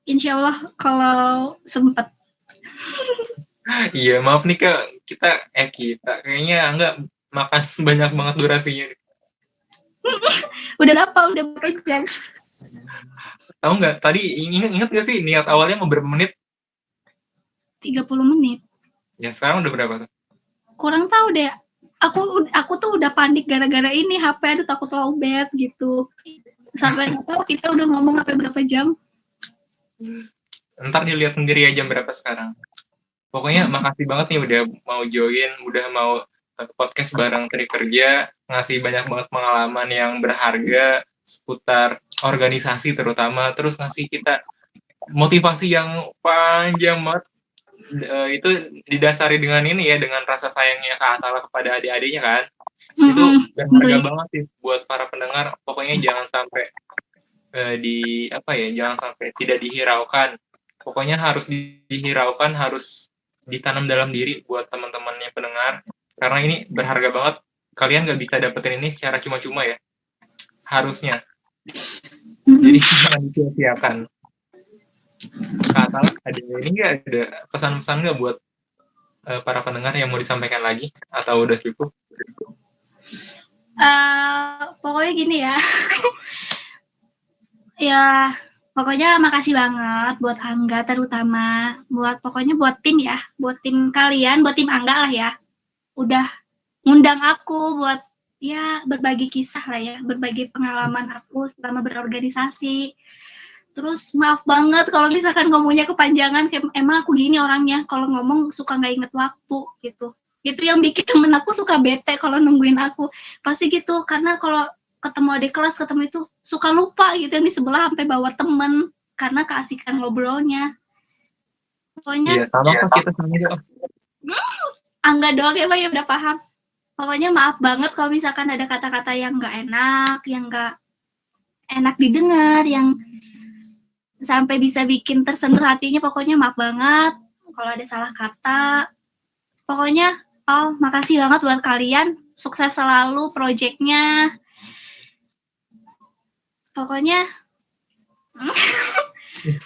[SPEAKER 1] Insya Allah kalau sempet.
[SPEAKER 2] Iya, maaf nih Kak, kita kayaknya nggak makan banyak banget durasinya.
[SPEAKER 1] Udah berapa jam?
[SPEAKER 2] Tahu nggak, tadi ingat nggak sih niat awalnya mau berapa menit?
[SPEAKER 1] 30 menit.
[SPEAKER 2] Ya, sekarang udah berapa tuh?
[SPEAKER 1] Kurang tahu deh. Aku tuh udah panik gara-gara ini HP, aduh takut lowbat gitu. Sampai nggak tahu kita udah ngomong sampai berapa jam.
[SPEAKER 2] Ntar dilihat sendiri ya jam berapa sekarang. Pokoknya makasih banget nih udah mau join, udah mau podcast bareng Tri Kerja, ngasih banyak banget pengalaman yang berharga seputar organisasi terutama, terus ngasih kita motivasi yang panjang banget. Itu didasari dengan ini ya, dengan rasa sayangnya Kak Atala kepada adik-adiknya kan. Itu berharga banget sih buat para pendengar. Pokoknya jangan sampai jangan sampai tidak dihiraukan. Pokoknya harus dihiraukan, harus ditanam dalam diri buat teman-temannya pendengar, karena ini berharga banget. Kalian nggak bisa dapetin ini secara cuma-cuma ya, harusnya. Jadi jangan disia-siakan. Kak Atala, ada ini nggak, ada pesan-pesan nggak buat para pendengar yang mau disampaikan lagi, atau udah cukup?
[SPEAKER 1] Pokoknya gini ya. Ya Pokoknya makasih banget buat Angga terutama, pokoknya buat tim ya, buat tim kalian, buat tim Angga lah ya. Udah ngundang aku buat ya berbagi kisah lah ya, berbagi pengalaman aku selama berorganisasi. Terus maaf banget kalau misalkan ngomongnya kepanjangan, emang aku gini orangnya, kalau ngomong suka nggak inget waktu gitu. Itu yang bikin temen aku suka bete kalau nungguin aku. Pasti gitu, karena kalau ketemu adik kelas, ketemu itu suka lupa gitu yang di sebelah sampai bawa temen karena keasikan ngobrolnya. Pokoknya
[SPEAKER 2] Iya, sama kok kita sama kok.
[SPEAKER 1] Angga doang ya, Pak, ya udah paham. Pokoknya maaf banget kalau misalkan ada kata-kata yang nggak enak, yang nggak enak didengar, yang sampai bisa bikin tersentuh hatinya. Pokoknya maaf banget kalau ada salah kata. Pokoknya, makasih banget buat kalian. Sukses selalu proyeknya. Pokoknya,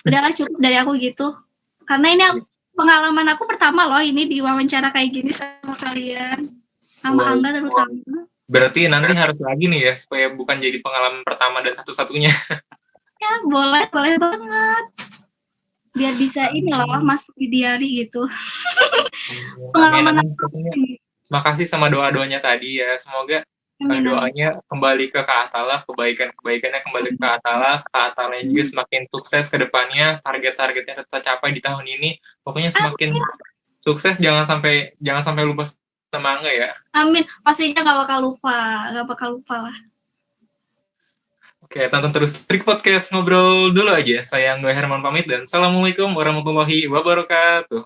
[SPEAKER 1] udahlah cukup dari aku gitu. Karena ini pengalaman aku pertama loh ini di wawancara kayak gini sama kalian. Sama
[SPEAKER 2] Wow.
[SPEAKER 1] Angga terutama.
[SPEAKER 2] Berarti nanti harus lagi nih ya, supaya bukan jadi pengalaman pertama dan satu-satunya.
[SPEAKER 1] Ya, boleh banget. Biar bisa ini loh, masuk di diary gitu. Pengalaman
[SPEAKER 2] Amin. Pokoknya makasih sama doa-doanya tadi ya. Semoga
[SPEAKER 1] amin.
[SPEAKER 2] doanya kembali ke Kak Atala, kebaikan-kebaikannya kembali ke Kak Atala juga semakin sukses ke depannya, target-targetnya tercapai di tahun ini. Pokoknya semakin sukses, jangan sampai lupa sama Angga ya.
[SPEAKER 1] Amin. Pastinya gak bakal lupa lah.
[SPEAKER 2] Oke, tonton terus Trik Podcast, ngobrol dulu aja. Saya Angga Herman pamit dan Assalamualaikum warahmatullahi wabarakatuh.